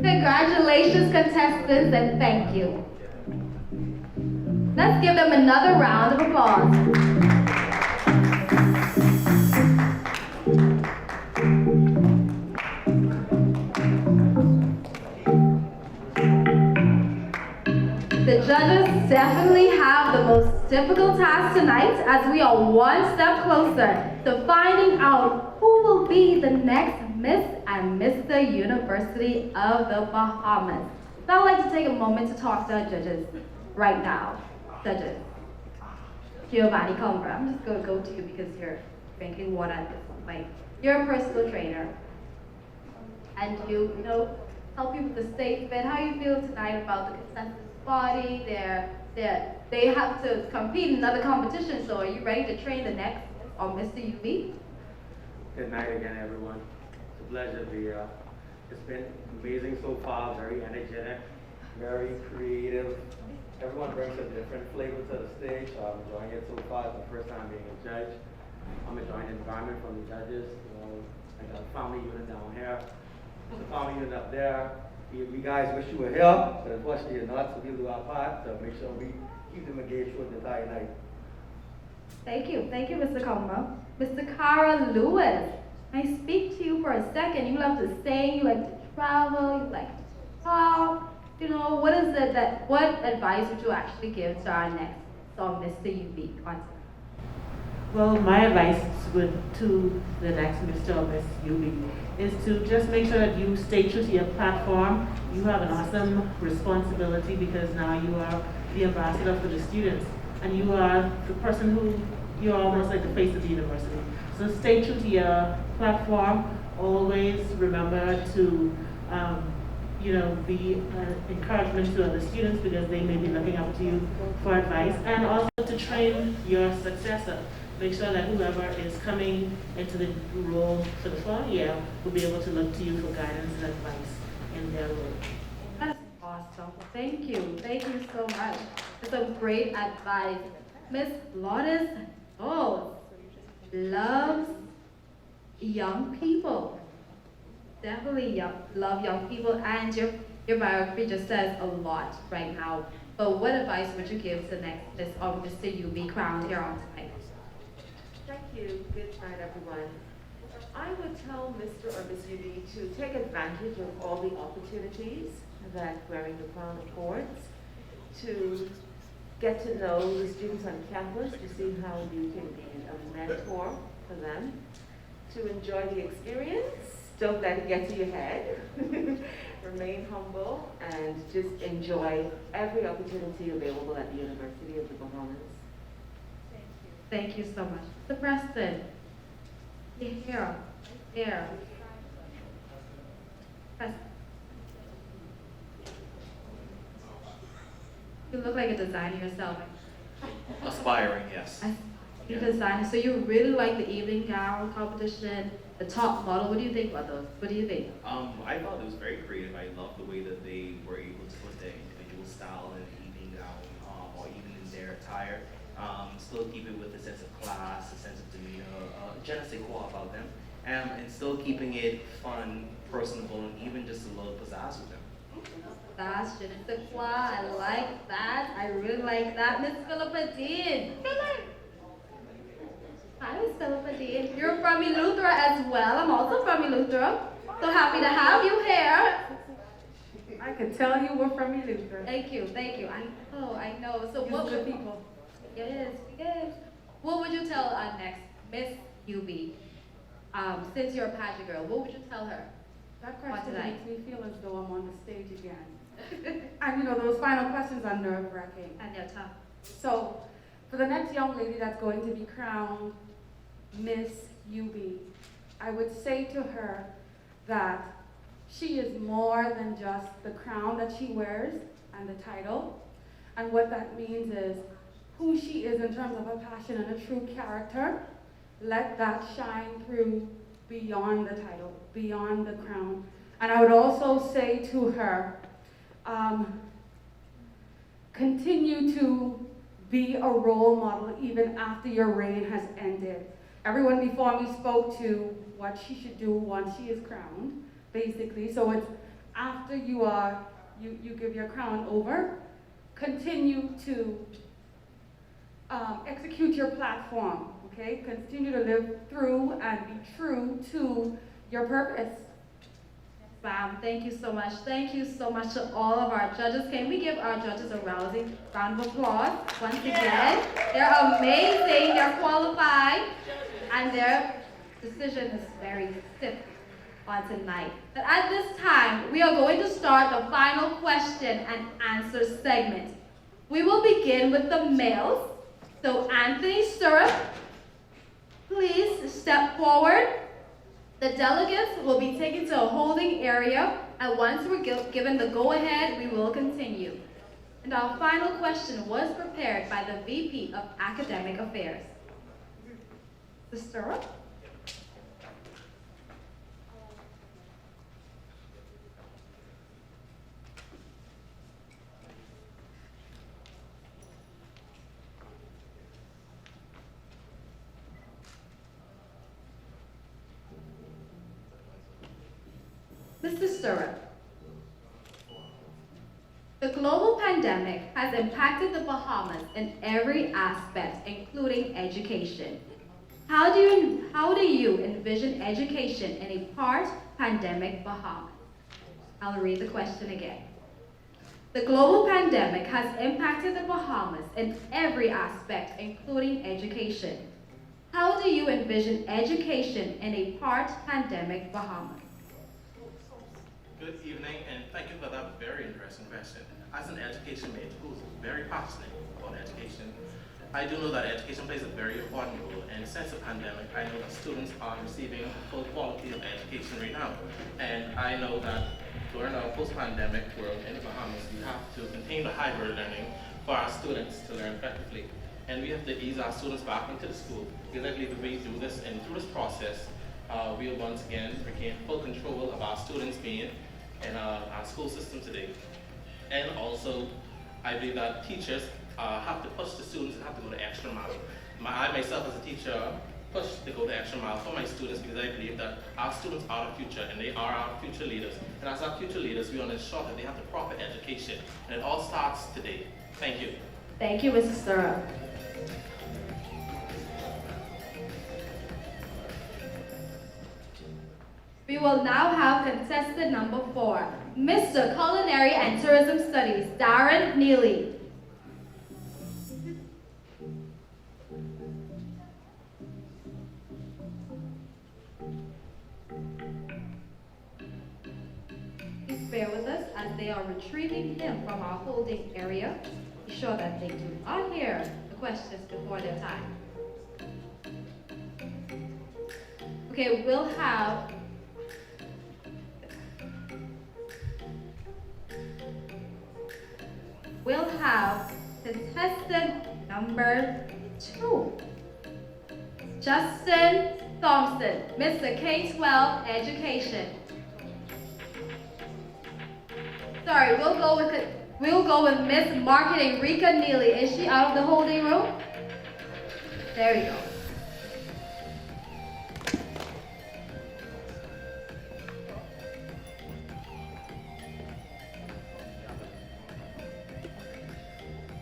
[SPEAKER 2] Congratulations, contestants, and thank you. Let's give them another round of applause. The judges definitely have the most difficult task tonight as we are one step closer to finding out who will be the next Miss and Mr. University of the Bahamas. So I'd like to take a moment to talk to our judges right now. Judges. Giovanni Combra, I'm just going to go to you because you're drinking water at this point. You're a personal trainer. And you help people to stay fit. How you feel tonight about the contestants' body? They have to compete in another competition, so are you ready to train the next or Mr. UB?
[SPEAKER 18] Good night again, everyone. It's a pleasure to be here. It's been amazing so far, very energetic, very creative. Everyone brings a different flavor to the stage, so I'm enjoying it so far. It's my first time being a judge. I'm enjoying the environment from the judges. I got a family unit down here. There's a family unit up there. We guys wish you were here, but unfortunately you're not, so we'll do our part to make sure we keep them engaged for the entire night.
[SPEAKER 2] Thank you, Mr. Combra. Mr. Cara Lewis, I speak to you for a second. You love to sing, you like to travel, you like to talk. What is it what advice would you actually give to our next Mr. UB contest?
[SPEAKER 19] Well, my advice to the next Mr. or Miss UB is to just make sure that you stay true to your platform. You have an awesome responsibility because now you are the ambassador for the students, and you are the person who, you're almost like the face of the university. So stay true to your platform. Always remember to be encouragement to other students because they may be looking up to you for advice, and also to train your successor. Make sure that whoever is coming into the role for the following year will be able to look to you for guidance and advice in their role.
[SPEAKER 2] That's awesome. Thank you so much. That's some great advice. Miss Lourdes loves young people. Definitely love young people, and your biography just says a lot right now. But what advice would you give to the next Miss or Mr. UB crowned here on tonight?
[SPEAKER 20] Thank you. Good night, everyone. I would tell Mr. or Miss UB to take advantage of all the opportunities that wearing the crown affords, to get to know the students on campus, to see how you can be a mentor for them, to enjoy the experience. Don't let it get to your head. Remain humble and just enjoy every opportunity available at the University of the Bahamas.
[SPEAKER 2] Thank you so much. Mr. Preston, here. Preston. You look like a designer yourself.
[SPEAKER 21] Aspiring, yes.
[SPEAKER 2] You designer, so you really like the evening gown competition, the top model. What do you think about those? What do you think?
[SPEAKER 21] I thought it was very creative. I loved the way that they were able to put their individual style in the evening gown, or even in their attire. Still keep it with a sense of class, a sense of demeanor, je ne sais quoi about them, and still keeping it fun, personable, and even just a little pizzazz with them.
[SPEAKER 2] That's je ne sais quoi. I like that. I really like that. Miss Philippa Dean. Hi, Miss Philippa Dean. You're from Eleuthera as well. I'm also from Eleuthera. So happy to have you here.
[SPEAKER 22] I could tell you we're from Eleuthera.
[SPEAKER 2] Thank you. I know. So what
[SPEAKER 22] good people.
[SPEAKER 2] Yes. What would you tell our next Miss UB? Since you're a pageant girl, what would you tell her?
[SPEAKER 22] That question makes me feel as though I'm on the stage again. And those final questions are nerve-wracking.
[SPEAKER 2] And they're tough.
[SPEAKER 22] So, for the next young lady that's going to be crowned Miss UB, I would say to her that she is more than just the crown that she wears and the title. And what that means is who she is in terms of her passion and a true character. Let that shine through beyond the title, beyond the crown. And I would also say to her, continue to be a role model even after your reign has ended. Everyone before me spoke to what she should do once she is crowned, basically. So it's after you give your crown over, continue to execute your platform, okay? Continue to live through and be true to your purpose.
[SPEAKER 2] Bam, thank you so much. Thank you so much to all of our judges. Can we give our judges a rousing round of applause once again? They're amazing, they're qualified, and their decision is very stiff on tonight. But at this time, we are going to start the final question and answer segment. We will begin with the males. So Anthony Stirrup, please step forward. The delegates will be taken to a holding area, and once we're given the go-ahead, we will continue. And our final question was prepared by the VP of Academic Affairs. Mr. Stirrup? Mr. Stirrup, the global pandemic has impacted the Bahamas in every aspect, including education. How do you envision education in a post-pandemic Bahamas? I'll read the question again. The global pandemic has impacted the Bahamas in every aspect, including education. How do you envision education in a post-pandemic Bahamas?
[SPEAKER 4] Good evening, and thank you for that very interesting question. As an education major who's very passionate about education, I do know that education plays a very important role, and since the pandemic, I know that students are receiving full quality of education right now. And I know that during our post-pandemic world in the Bahamas, we have to continue the hybrid learning for our students to learn effectively. And we have to ease our students back into the school, because I believe if we do this, and through this process, we'll once again regain full control of our students being in our school system today. And also, I believe that teachers have to push the students and have to go the extra mile. I myself as a teacher push to go the extra mile for my students, because I believe that our students are the future and they are our future leaders. And as our future leaders, we want to ensure that they have the proper education. And it all starts today. Thank you.
[SPEAKER 2] Thank you, Mrs. Stirrup. We will now have contestant number 4, Mr. Culinary and Tourism Studies, Darren Neely. Please bear with us as they are retrieving him from our holding area. Be sure that they do not hear the questions before their time. Okay, we'll have contestant number 2, Justin Thompson, Mr. K-12 Education. Sorry, we'll go with Miss Marketing Rika Neely. Is she out of the holding room? There we go.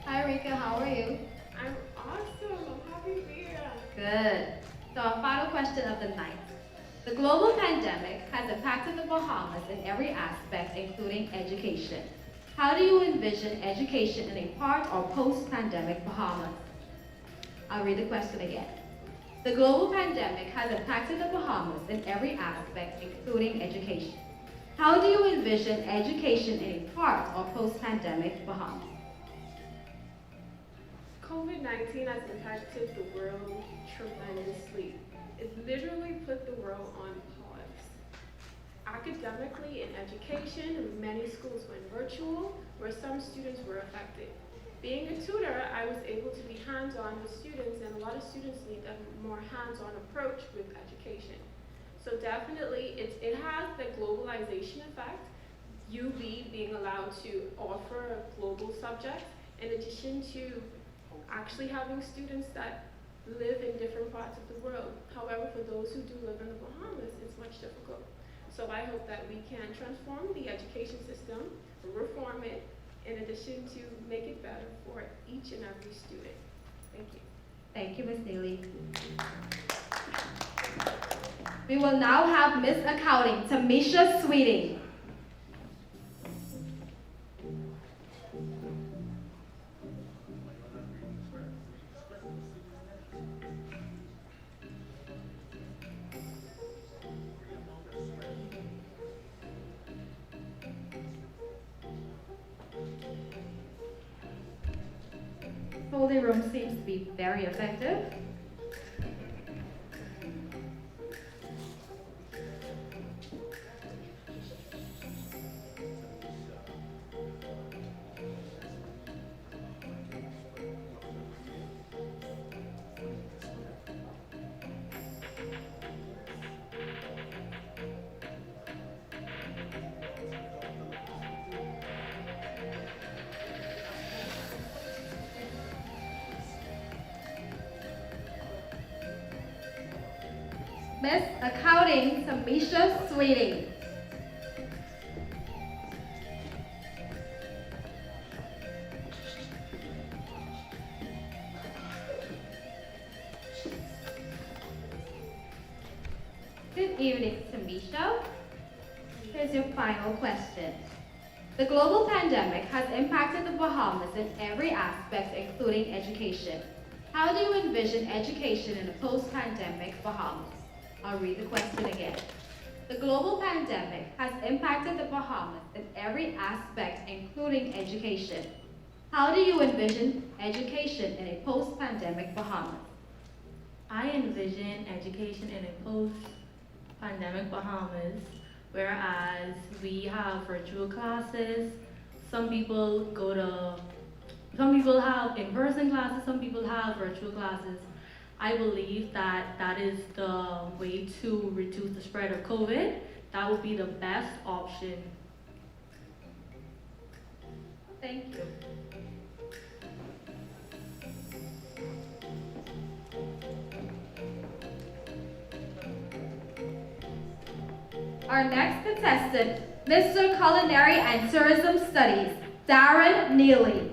[SPEAKER 2] Hi Rika, how are you?
[SPEAKER 3] I'm awesome. I'm happy to be here.
[SPEAKER 2] Good. So our final question of the night. The global pandemic has impacted the Bahamas in every aspect, including education. How do you envision education in a part or post-pandemic Bahamas? I'll read the question again. The global pandemic has impacted the Bahamas in every aspect, including education. How do you envision education in a part or post-pandemic Bahamas?
[SPEAKER 3] COVID-19 has impacted the world tremendously. It literally put the world on pause. Academically, in education, many schools went virtual, where some students were affected. Being a tutor, I was able to be hands-on with students, and a lot of students need a more hands-on approach with education. So definitely it has the globalization effect, UB being allowed to offer global subjects in addition to actually having students that live in different parts of the world. However, for those who do live in the Bahamas, it's much difficult. So I hope that we can transform the education system, reform it, in addition to make it better for each and every student. Thank you.
[SPEAKER 2] Thank you, Ms. Neely. We will now have Miss Accounting, Tamisha Sweeting. Holding room seems to be very effective. Miss Accounting, Tamisha Sweeting. Good evening, Tamisha. Here's your final question. The global pandemic has impacted the Bahamas in every aspect, including education. How do you envision education in a post-pandemic Bahamas? I'll read the question again. The global pandemic has impacted the Bahamas in every aspect, including education. How do you envision education in a post-pandemic Bahamas?
[SPEAKER 5] I envision education in a post-pandemic Bahamas, whereas we have virtual classes. Some people have in-person classes, some people have virtual classes. I believe that that is the way to reduce the spread of COVID. That would be the best option.
[SPEAKER 2] Thank you. Our next contestant, Mr. Culinary and Tourism Studies, Darren Neely.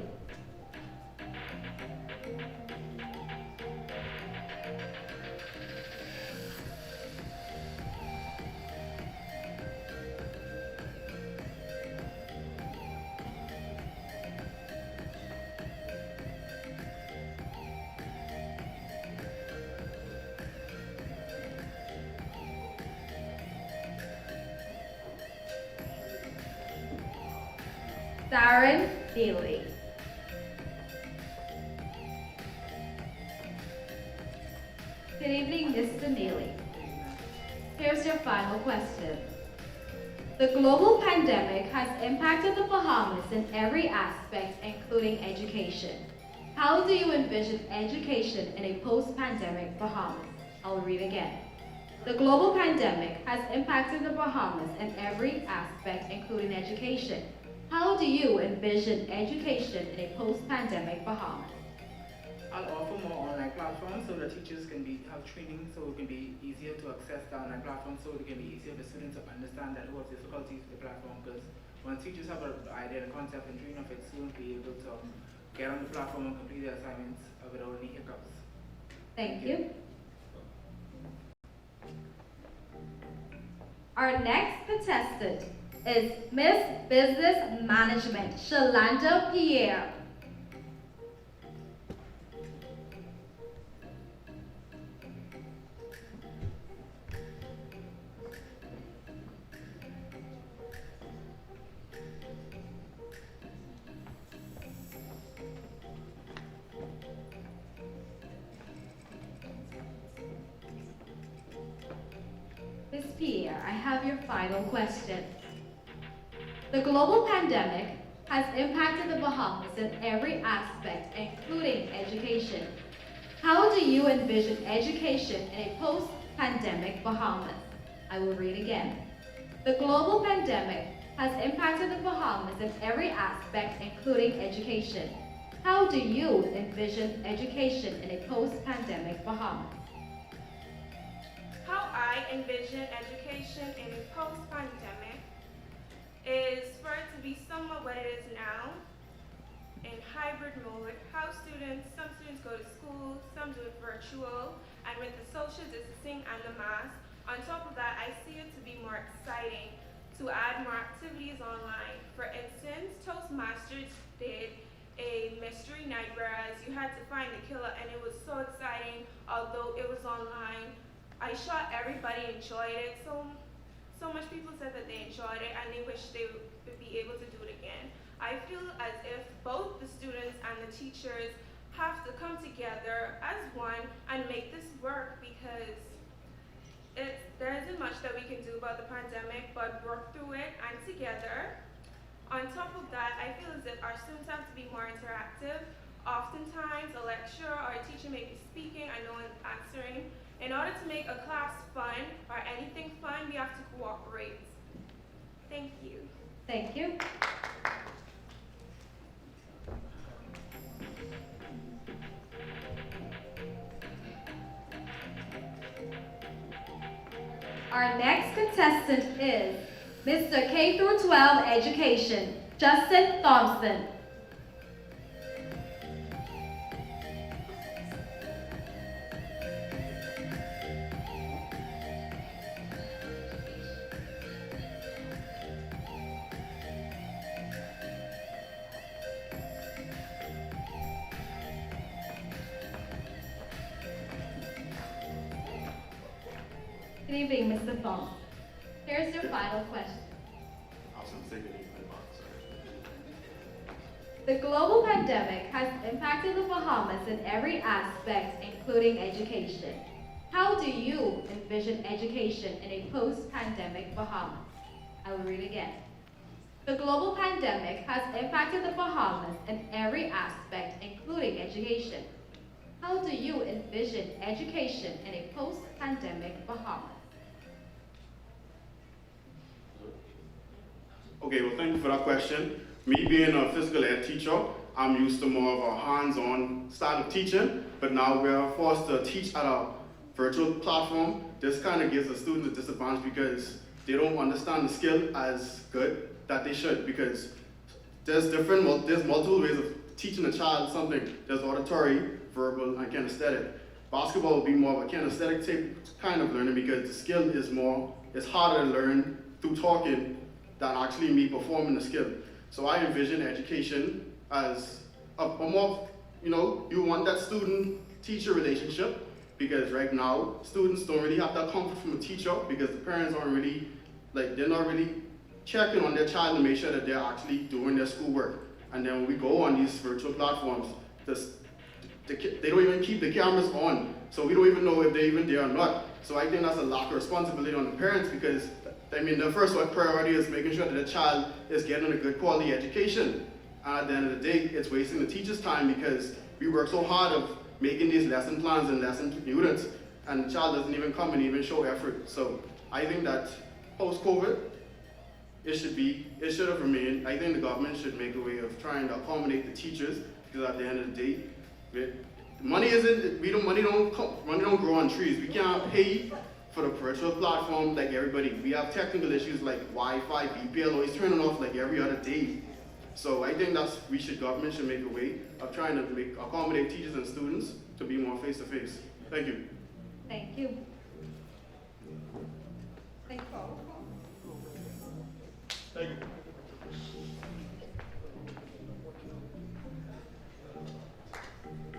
[SPEAKER 2] Darren Neely. Good evening, Mr. Neely. Here's your final question. The global pandemic has impacted the Bahamas in every aspect, including education. How do you envision education in a post-pandemic Bahamas? I'll read again. The global pandemic has impacted the Bahamas in every aspect, including education. How do you envision education in a post-pandemic Bahamas?
[SPEAKER 6] I'll offer more online platforms so that teachers can have training so it can be easier to access the online platform, so it can be easier for students to understand that who have difficulties with the platform, because when teachers have an idea and a concept and dream of it, students will be able to get on the platform and complete their assignments without any hiccups.
[SPEAKER 2] Thank you. Our next contestant is Miss Business Management, Shalanda Pierre. Miss Pierre, I have your final question. The global pandemic has impacted the Bahamas in every aspect, including education. How do you envision education in a post-pandemic Bahamas? I will read again. The global pandemic has impacted the Bahamas in every aspect, including education. How do you envision education in a post-pandemic Bahamas?
[SPEAKER 7] How I envision education in a post-pandemic is for it to be somewhat what it is now, in hybrid mode. Some students go to school, some do it virtual, and with the social distancing and the mask, on top of that, I see it to be more exciting to add more activities online. For instance, Toastmasters did a mystery night, whereas you had to find the killer, and it was so exciting. Although it was online, I shot everybody enjoyed it. So much people said that they enjoyed it, and they wish they would be able to do it again. I feel as if both the students and the teachers have to come together as one and make this work, because there isn't much that we can do about the pandemic but work through it and together. On top of that, I feel as if our students have to be more interactive. Oftentimes, a lecturer or a teacher may be speaking and no one's answering. In order to make a class fun or anything fun, we have to cooperate. Thank you.
[SPEAKER 2] Thank you. Our next contestant is Mr. K through 12 Education, Justin Thompson. Good evening, Mr. Thompson. Here's your final question. The global pandemic has impacted the Bahamas in every aspect, including education. How do you envision education in a post-pandemic Bahamas? I will read again. The global pandemic has impacted the Bahamas in every aspect, including education. How do you envision education in a post-pandemic Bahamas?
[SPEAKER 8] Okay, well, thank you for that question. Me being a physical ed teacher, I'm used to more of a hands-on style of teaching, but now we're forced to teach at a virtual platform. This kind of gives the students a disadvantage because they don't understand the skill as good that they should, because there's multiple ways of teaching a child something. There's auditory, verbal, and kinesthetic. Basketball will be more of a kinesthetic type kind of learning because the skill is it's harder to learn through talking than actually me performing the skill. So I envision education as a more, you want that student-teacher relationship, because right now, students don't really have that comfort from a teacher because the parents aren't really, they're not really checking on their child to make sure that they're actually doing their schoolwork. And then when we go on these virtual platforms, they don't even keep the cameras on, so we don't even know if they're even there or not. So I think that's a lack of responsibility on the parents, because the first priority is making sure that the child is getting a good quality education. And at the end of the day, it's wasting the teacher's time because we work so hard of making these lesson plans and lesson units, and the child doesn't even come and even show effort. So I think that post-COVID, it should have remained. I think the government should make a way of trying to accommodate the teachers, because at the end of the day, money don't grow on trees. We can't pay for the virtual platform like everybody. We have technical issues like Wi-Fi, VPL always turning off like every other day. So I think government should make a way of trying to accommodate teachers and students to be more face-to-face. Thank you.
[SPEAKER 2] Thank you. Thank you.
[SPEAKER 8] Thank you.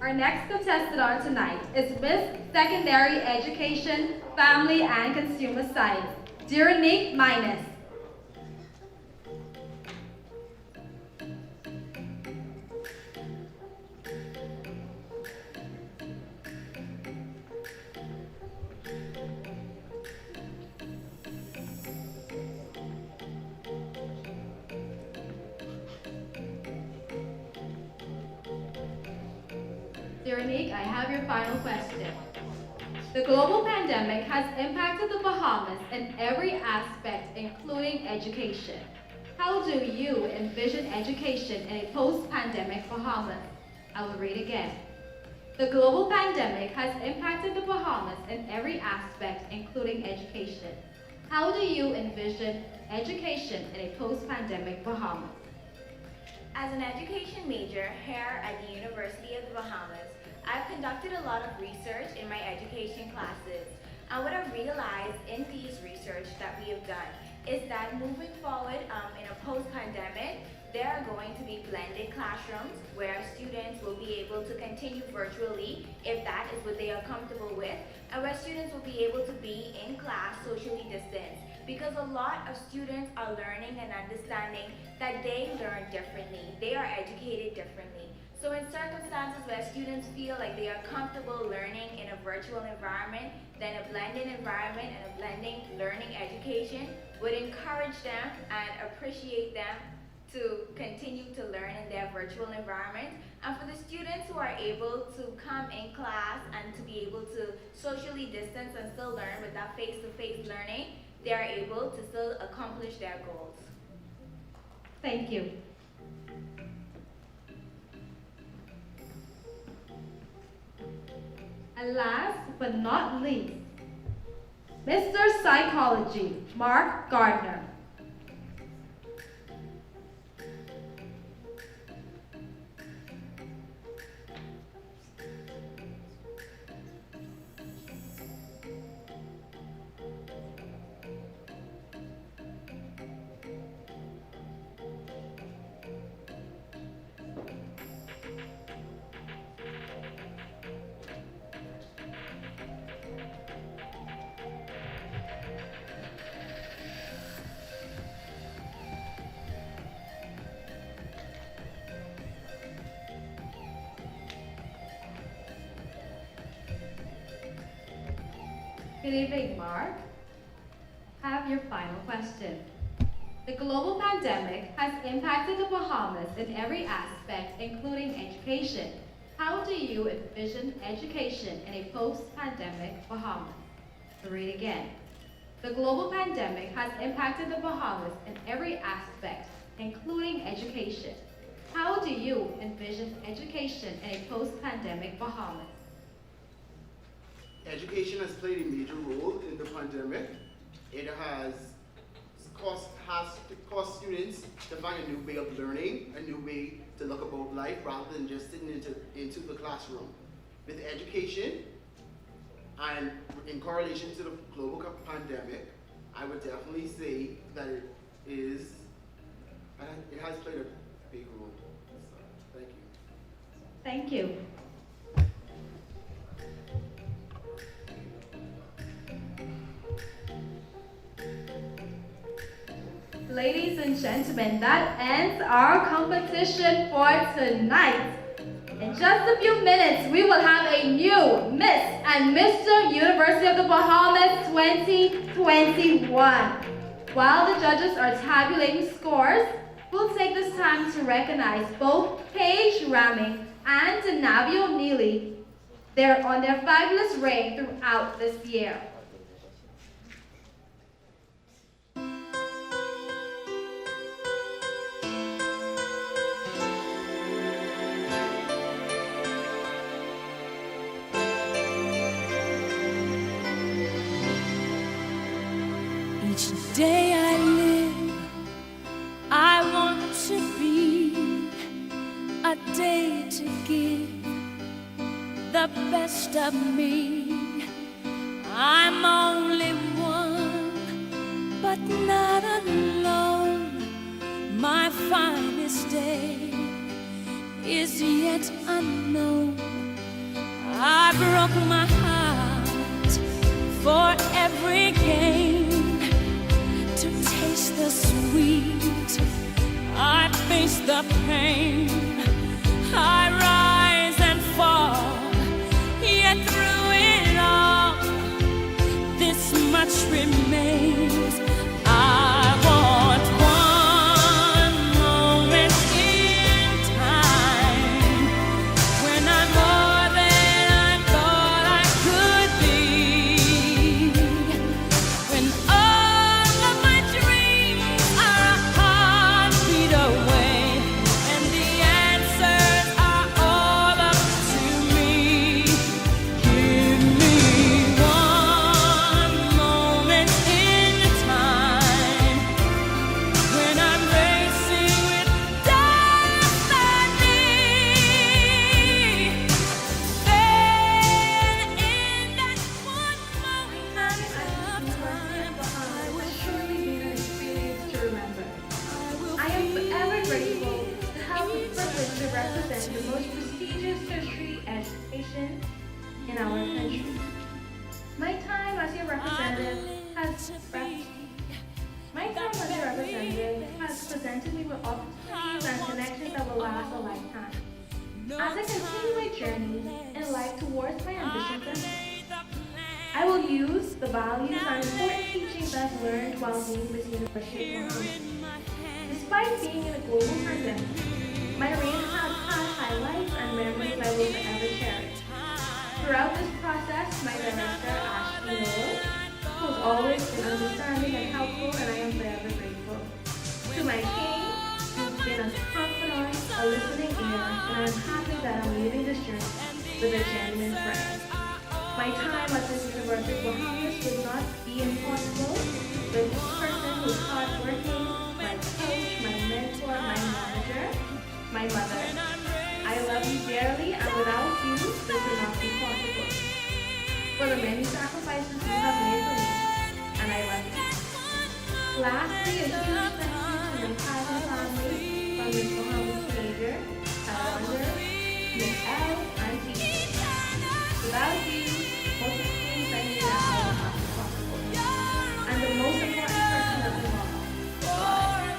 [SPEAKER 2] Our next contestant on tonight is Miss Secondary Education, Family and Consumer Science, Duranique Minus. Duranique, I have your final question. The global pandemic has impacted the Bahamas in every aspect, including education. How do you envision education in a post-pandemic Bahamas? I will read again. The global pandemic has impacted the Bahamas in every aspect, including education. How do you envision education in a post-pandemic Bahamas?
[SPEAKER 9] As an education major here at the University of the Bahamas, I've conducted a lot of research in my education classes. And what I've realized in these research that we have done is that moving forward in a post-pandemic, there are going to be blended classrooms where students will be able to continue virtually if that is what they are comfortable with, and where students will be able to be in class socially distanced. Because a lot of students are learning and understanding that they learn differently, they are educated differently. So in circumstances where students feel like they are comfortable learning in a virtual environment, then a blended environment and a blending learning education would encourage them and appreciate them to continue to learn in their virtual environment. And for the students who are able to come in class and to be able to socially distance and still learn with that face-to-face learning, they are able to still accomplish their goals.
[SPEAKER 2] Thank you. And last but not least, Mr. Psychology, Mark Gardner. Good evening, Mark. Have your final question. The global pandemic has impacted the Bahamas in every aspect, including education. How do you envision education in a post-pandemic Bahamas? To read again. The global pandemic has impacted the Bahamas in every aspect, including education. How do you envision education in a post-pandemic Bahamas?
[SPEAKER 1] Education has played a major role in the pandemic. It has caused students to find a new way of learning, a new way to look about life rather than just sitting into the classroom. With education and in correlation to the global pandemic, I would definitely say that it has played a big role. So, thank you.
[SPEAKER 2] Thank you. Ladies and gentlemen, that ends our competition for tonight. In just a few minutes, we will have a new Miss and Mr. University of the Bahamas 2021. While the judges are tabulating scores, we'll take this time to recognize both Paige Ramming and Navio Neely. They're on their fabulous reign throughout this year.
[SPEAKER 15] Each day I live, I want to be a day to give the best of me. I'm only one, but not alone. My finest day is yet unknown. I broke my heart for every gain. To taste the sweet, I face the pain. I rise and fall, yet through it all, this much remains. I want one moment in time when I'm more than I thought I could
[SPEAKER 2] education in our country. My time as your representative has presented me with opportunities and connections that will last a lifetime. As I continue my journey in life towards my ambitions, I will use the values and important teachings I've learned while being with University of Mohammed. Despite being in a global pandemic, my reign has had highlights and memories I will forever cherish. Throughout this process, my director, Ashley Noel, was always been understanding and helpful, and I am forever grateful. To my king, who's been a confidant, a listening ear, and I'm happy that I'm leaving this journey with a genuine friend. My time at this University of Bahamas would not be impossible with each person who's hardworking, my coach, my mentor, my manager, my mother. I love you dearly, and without you, this would not be possible. For the many sacrifices you have made for me, and I love you. Lastly, a huge thank you to my Pageant family, from Ms. Mohammed Major, Alexander, Ms. L, and teachers. Without you, most of the things I need now would not be possible. And the most important person of them all, God.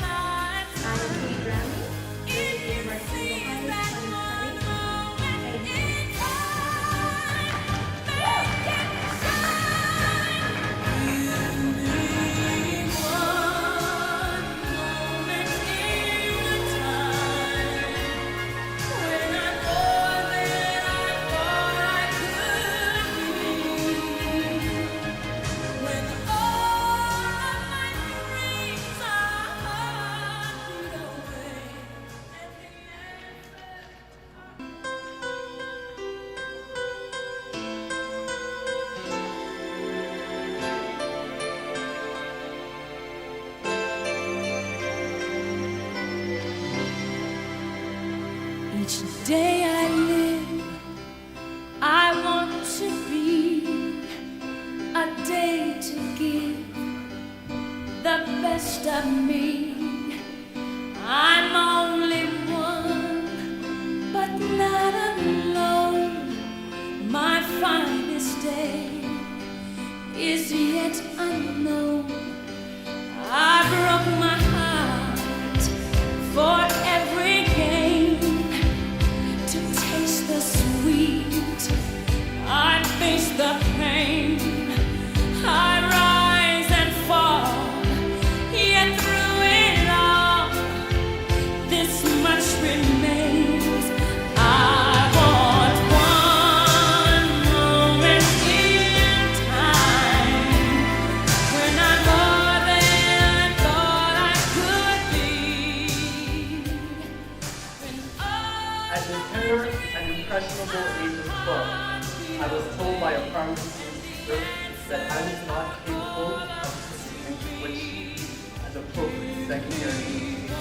[SPEAKER 2] I am Kate Grammy, with the University of Ohio 2020. Thank you.
[SPEAKER 15] Each day I live, I want to be a day to give the best of me. I'm only one, but not alone. My finest day is yet unknown. I broke my heart for every game. To taste the sweet, I face the pain. I rise and fall, yet through it all, this much remains. I want one moment in time when I'm more than I thought I could be.
[SPEAKER 13] At the tender and impressionable age of 12, I was told by a primary school teacher that I was not capable of pursuing which as appropriate secondary education.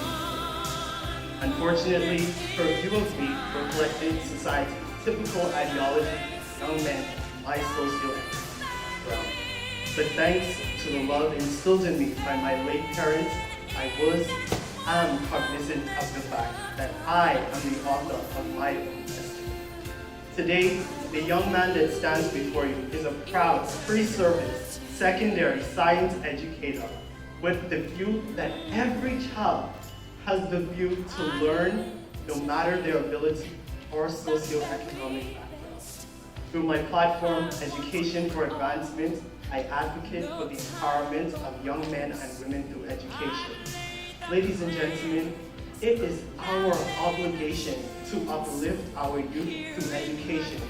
[SPEAKER 13] Unfortunately, her view of me reflected society's typical ideology of young men in my socioeconomic background. But thanks to the love instilled in me by my late parents, I am cognizant of the fact that I am the author of my own destiny. Today, the young man that stands before you is a proud pre-service secondary science educator with the view that every child has the view to learn no matter their ability or socioeconomic background. Through my platform, Education for Advancement, I advocate for the empowerment of young men and women through education. Ladies and gentlemen, it is our obligation to uplift our youth through education.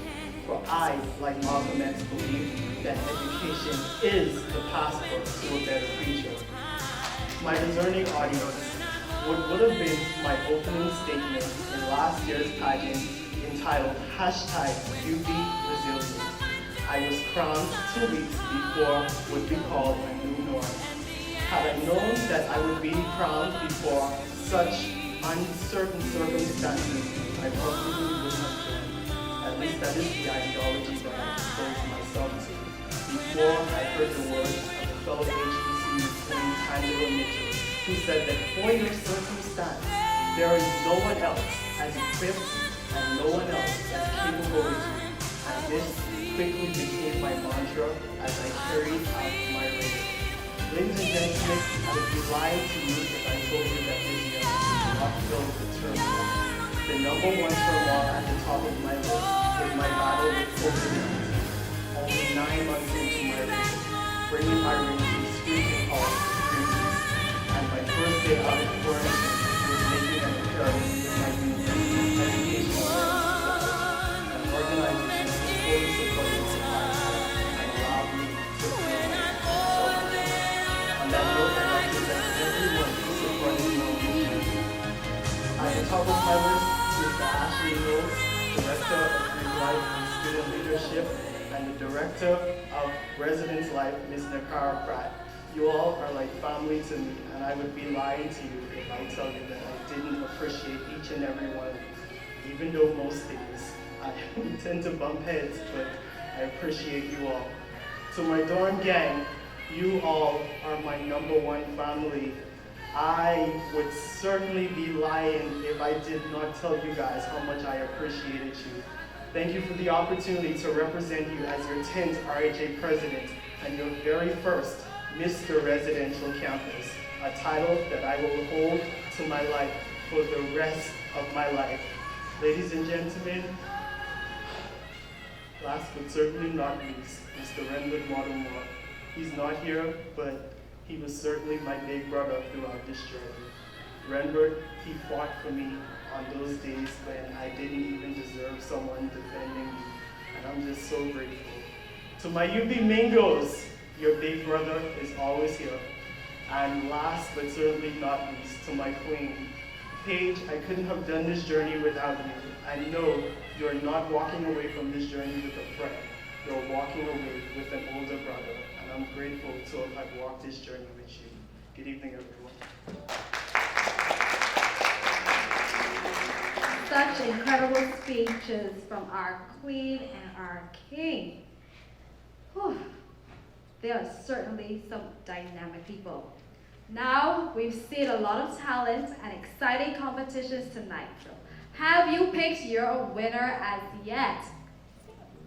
[SPEAKER 13] For I, like Malcolm X, believe that education is the passport to a better future. My discerning audience, what would have been my opening statement in last year's pageant entitled #UBResilient. I was crowned 2 weeks before what we call a new norm. Had I known that I would be crowned before such uncertain circumstances, I probably would not join. At least that is the ideology that I exposed myself to. Before I heard the words of a fellow HBCU student, Angela Mitchell, who said that for your circumstance, there is no one else as equipped and no one else as capable as you. This quickly became my mantra as I carried out my race. Ladies and gentlemen, I would be lying to you if I told you that this year was not filled with turmoil. The number one turmoil at the top of my list is my battle with COVID-19. Only 9 months into my race, bringing my race from screaming halt to screaming. And my first day out of quarantine was making an appearance with my university educational readiness, an organization who fully supported my lifestyle and allowed me to feel myself. On that note, I'd like to thank everyone who supported me on this journey. At the top of my list is the Ashley Rose, Director of Youth Life and Student Leadership, and the Director of Residence Life, Ms. Nakara Pratt. You all are like family to me, and I would be lying to you if I tell you that I didn't appreciate each and every one of you. Even though most days I tend to bump heads, but I appreciate you all. To my dorm gang, you all are my number one family. I would certainly be lying if I did not tell you guys how much I appreciated you. Thank you for the opportunity to represent you as your 10th RHA President and your very first Mr. Residential Campus, a title that I will hold to my life for the rest of my life. Ladies and gentlemen, last but certainly not least, Mr. Renwood Watermore. He's not here, but he was certainly my big brother throughout this journey. Renwood, he fought for me on those days when I didn't even deserve someone defending me, and I'm just so grateful. To my UB Mingos, your big brother is always here. And last but certainly not least, to my queen, Paige, I couldn't have done this journey without you. I know you're not walking away from this journey with a friend. You're walking away with an older brother, and I'm grateful to have walked this journey with you. Good evening, everyone.
[SPEAKER 2] Such incredible speeches from our queen and our king. Whew. They are certainly some dynamic people. Now, we've seen a lot of talent and exciting competitions tonight. So, have you picked your winner as yet?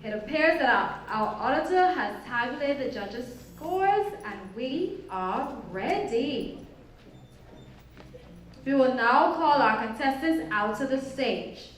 [SPEAKER 2] It appears that our auditor has tabulated the judges' scores, and we are ready. We will now call our contestants out to the stage.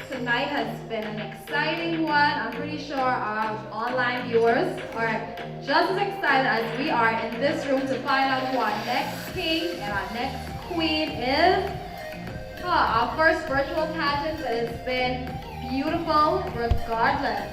[SPEAKER 2] Tonight has been an exciting one. I'm pretty sure our online viewers are just as excited as we are in this room to find out who our next king and our next queen is. Our first virtual pageant, but it's been beautiful regardless.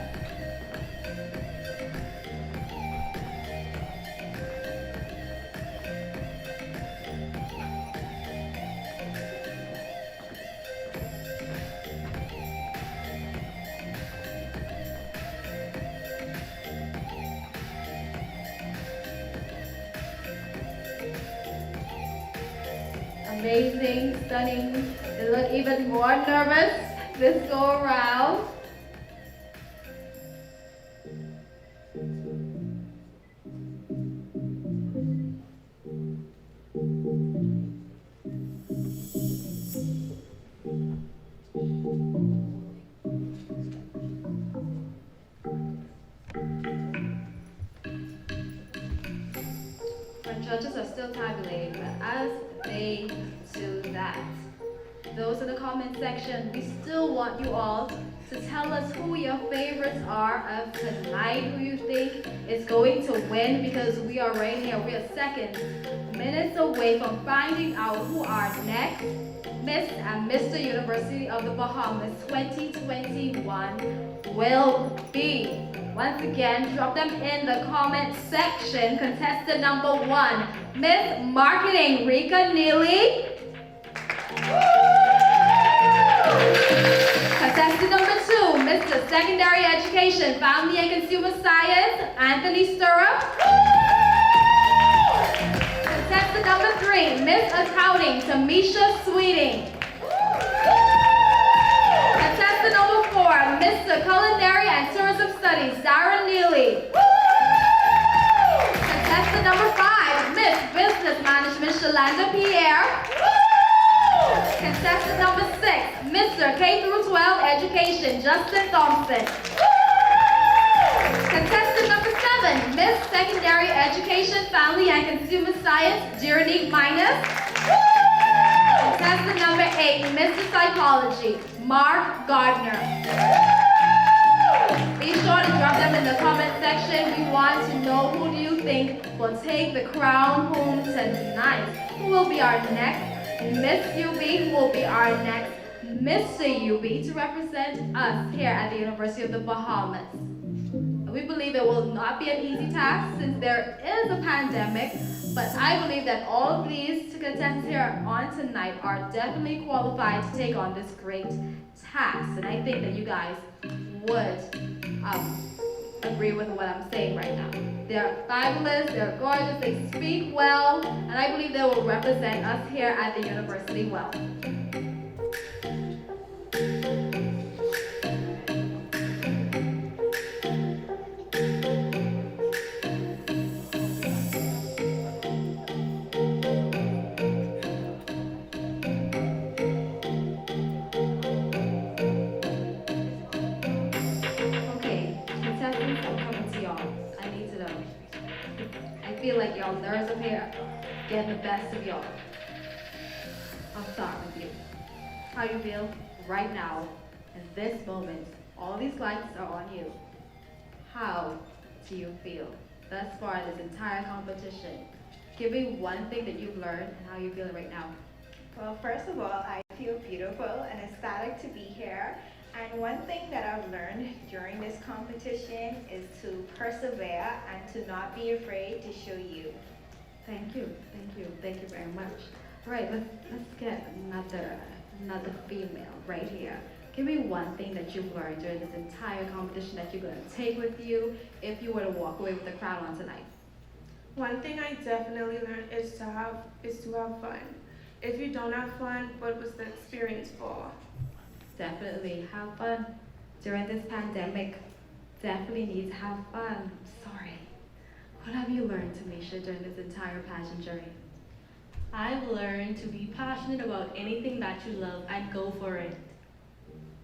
[SPEAKER 2] Amazing, stunning. They look even more nervous this go around. Our judges are still tabulating, but as they do that, those in the comment section, we still want you all to tell us who your favorites are of tonight, who you think is going to win, because we are right here. We are seconds, minutes away from finding out who our next Miss and Mr. University of the Bahamas 2021 will be. Once again, drop them in the comment section. Contestant number 1, Miss Marketing, Rika Neely. Contestant number 2, Mr. Secondary Education, Family and Consumer Science, Anthony Stirrup. Contestant number 3, Miss Accounting, Tamisha Sweeting. Contestant number 4, Mr. Culinary and Tourism Studies, Sarah Neely. Contestant number 5, Miss Business Management, Shalanda Pierre. Contestant number 6, Mr. K-12 Education, Justin Thompson. Contestant number 7, Miss Secondary Education, Family and Consumer Science, Jeronique Minus. Contestant number 8, Mr. Psychology, Mark Gardner. Be sure to drop them in the comment section. We want to know who do you think will take the crown home tonight. Who will be our next Miss UB? Who will be our next Mr. UB to represent us here at the University of the Bahamas? We believe it will not be an easy task since there is a pandemic, but I believe that all of these contestants here on tonight are definitely qualified to take on this great task. And I think that you guys would agree with what I'm saying right now. They're fabulous, they're gorgeous, they speak well, and I believe they will represent us here at the university well. I feel like y'all nerves up here getting the best of y'all. I'll start with you. How do you feel right now, in this moment? All these lights are on you. How do you feel thus far in this entire competition? Give me one thing that you've learned and how you're feeling right now.
[SPEAKER 10] Well, first of all, I feel beautiful and ecstatic to be here. And one thing that I've learned during this competition is to persevere and to not be afraid to show you.
[SPEAKER 2] Thank you, thank you very much. All right, let's get another female right here. Give me one thing that you've learned during this entire competition that you're going to take with you if you were to walk away with the crown on tonight.
[SPEAKER 7] One thing I definitely learned is to have fun. If you don't have fun, what was the experience for?
[SPEAKER 2] Definitely have fun. During this pandemic, definitely need to have fun. I'm sorry. What have you learned, Tamisha, during this entire pageant journey?
[SPEAKER 5] I've learned to be passionate about anything that you love and go for it.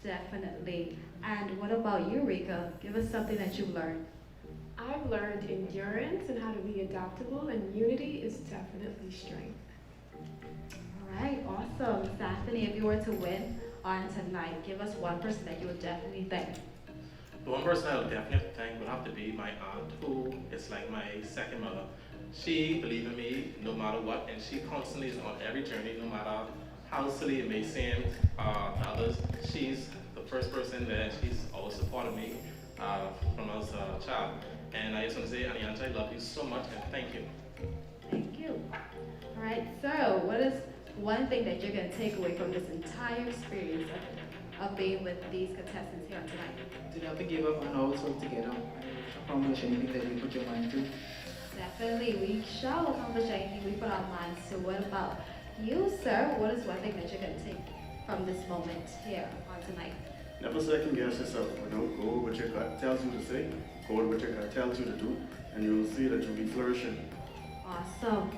[SPEAKER 2] Definitely. And what about you, Rika? Give us something that you've learned.
[SPEAKER 3] I've learned endurance and how to be adaptable, and unity is definitely strength.
[SPEAKER 2] All right, awesome. Stephanie, if you were to win on tonight, give us one person that you would definitely thank.
[SPEAKER 4] The one person I would definitely thank would have to be my aunt, who is like my second mother. She believed in me no matter what, and she constantly is on every journey, no matter how silly it may seem to others. She's the first person that she's always supported me from as a child. And I just want to say, Anianta, I love you so much, and thank you.
[SPEAKER 2] Thank you. All right, so what is one thing that you're going to take away from this entire experience of being with these contestants here tonight?
[SPEAKER 6] To never give up and always work together and accomplish anything that you put your mind to.
[SPEAKER 2] Definitely, we shall accomplish anything we put our minds to. What about you, sir? What is one thing that you're going to take from this moment here on tonight?
[SPEAKER 8] Never second guess yourself. Go with what your gut tells you to say, go with what your gut tells you to do, and you'll see that you'll be flourishing.
[SPEAKER 2] Awesome.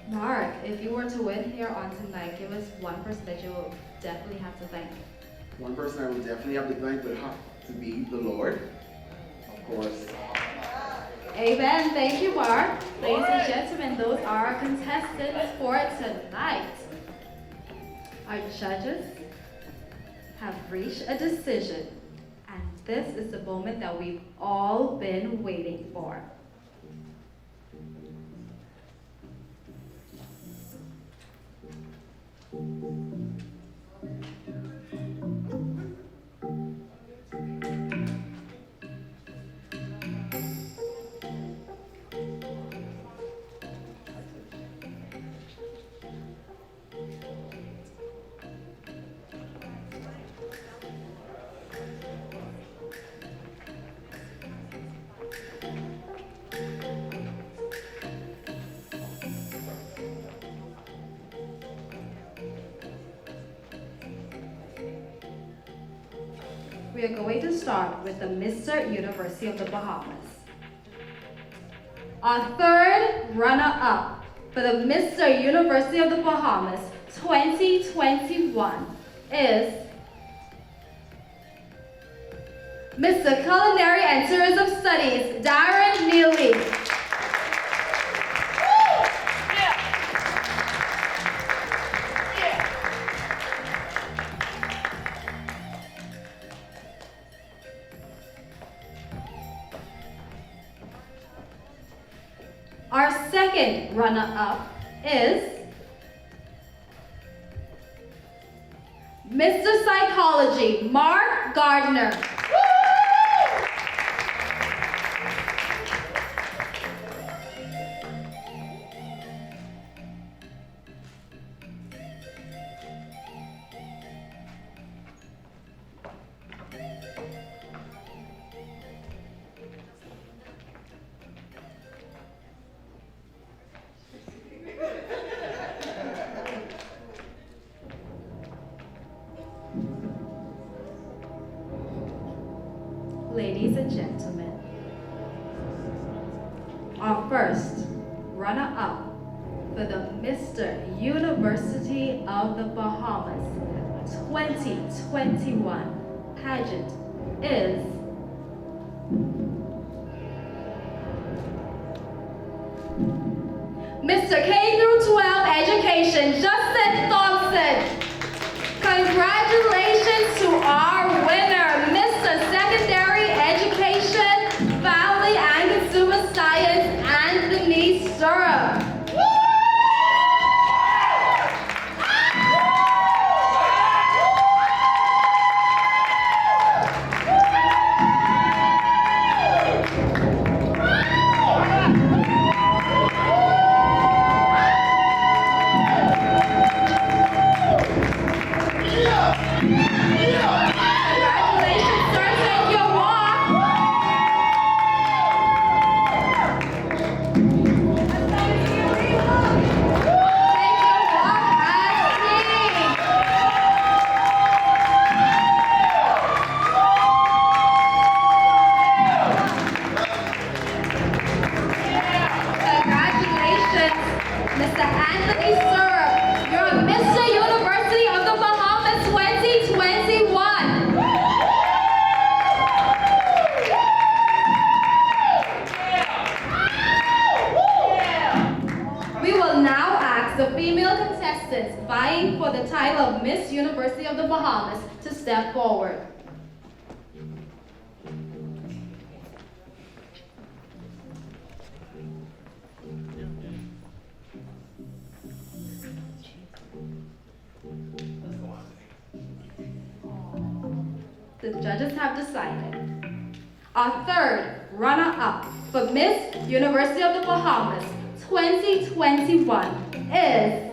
[SPEAKER 2] Mark, if you were to win here on tonight, give us one person that you'll definitely have to thank.
[SPEAKER 1] One person I would definitely have to thank would have to be the Lord, of course.
[SPEAKER 2] Amen. Thank you, Mark. Ladies and gentlemen, those are our contestants for tonight. Our judges have reached a decision, and this is the moment that we've all been waiting for. We are going to start with the Mr. University of the Bahamas. Our third runner-up for the Mr. University of the Bahamas 2021 is Mr. Culinary and Tourism Studies, Darren Neely. Our second runner-up is Mr. Psychology, Mark Gardner. Ladies and gentlemen, our first runner-up for the Mr. University of the Bahamas 2021 pageant is Mr. K through 12 Education, Justin Thompson. Congratulations to our winner, Mr. Secondary Education, Family and Consumer Science, Anthony Sturrow. Mr. Anthony Sturrow, you're Mr. University of the Bahamas 2021. We will now ask the female contestants vying for the title of Miss University of the Bahamas to step forward. The judges have decided. Our third runner-up for Miss University of the Bahamas 2021 is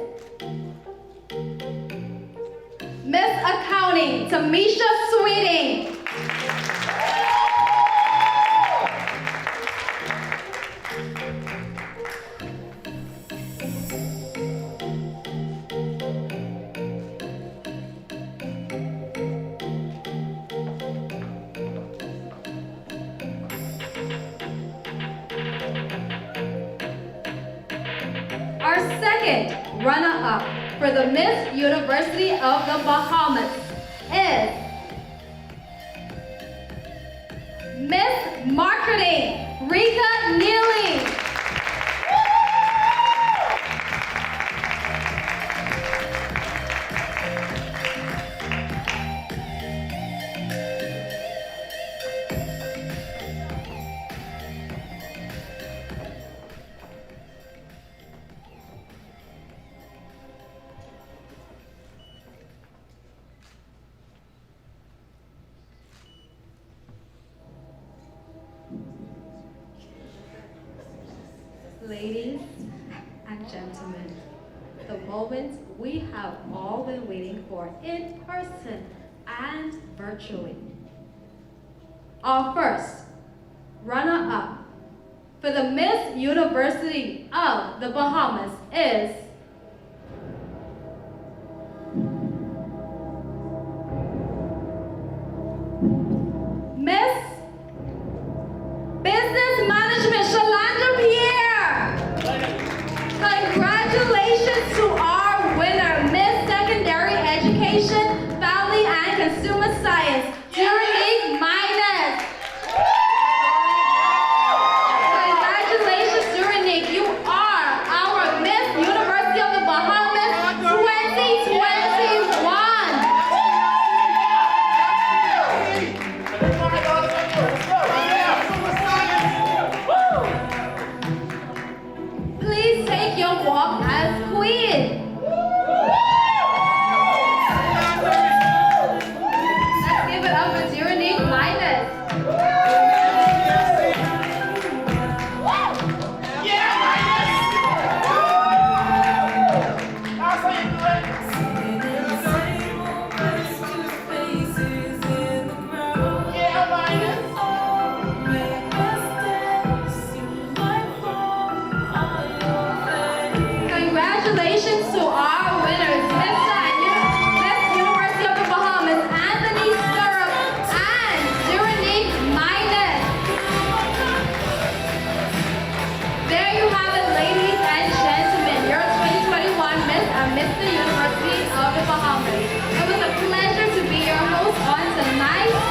[SPEAKER 2] Miss Accounting, Tamisha Sweeting. Our second runner-up for the Miss University of the Bahamas is Miss Marketing, Rika Neely. Ladies and gentlemen, the moment we have all been waiting for in person and virtually. Our first runner-up for the Miss University of the Bahamas is walk as queen. Let's give it up for Unique Minus. Congratulations to our winners, Miss University of the Bahamas, Anthony Stirrup and Duranique Minus. There you have it, ladies and gentlemen, your 2021 Miss and Mr. University of the Bahamas. It was a pleasure to be your host on tonight's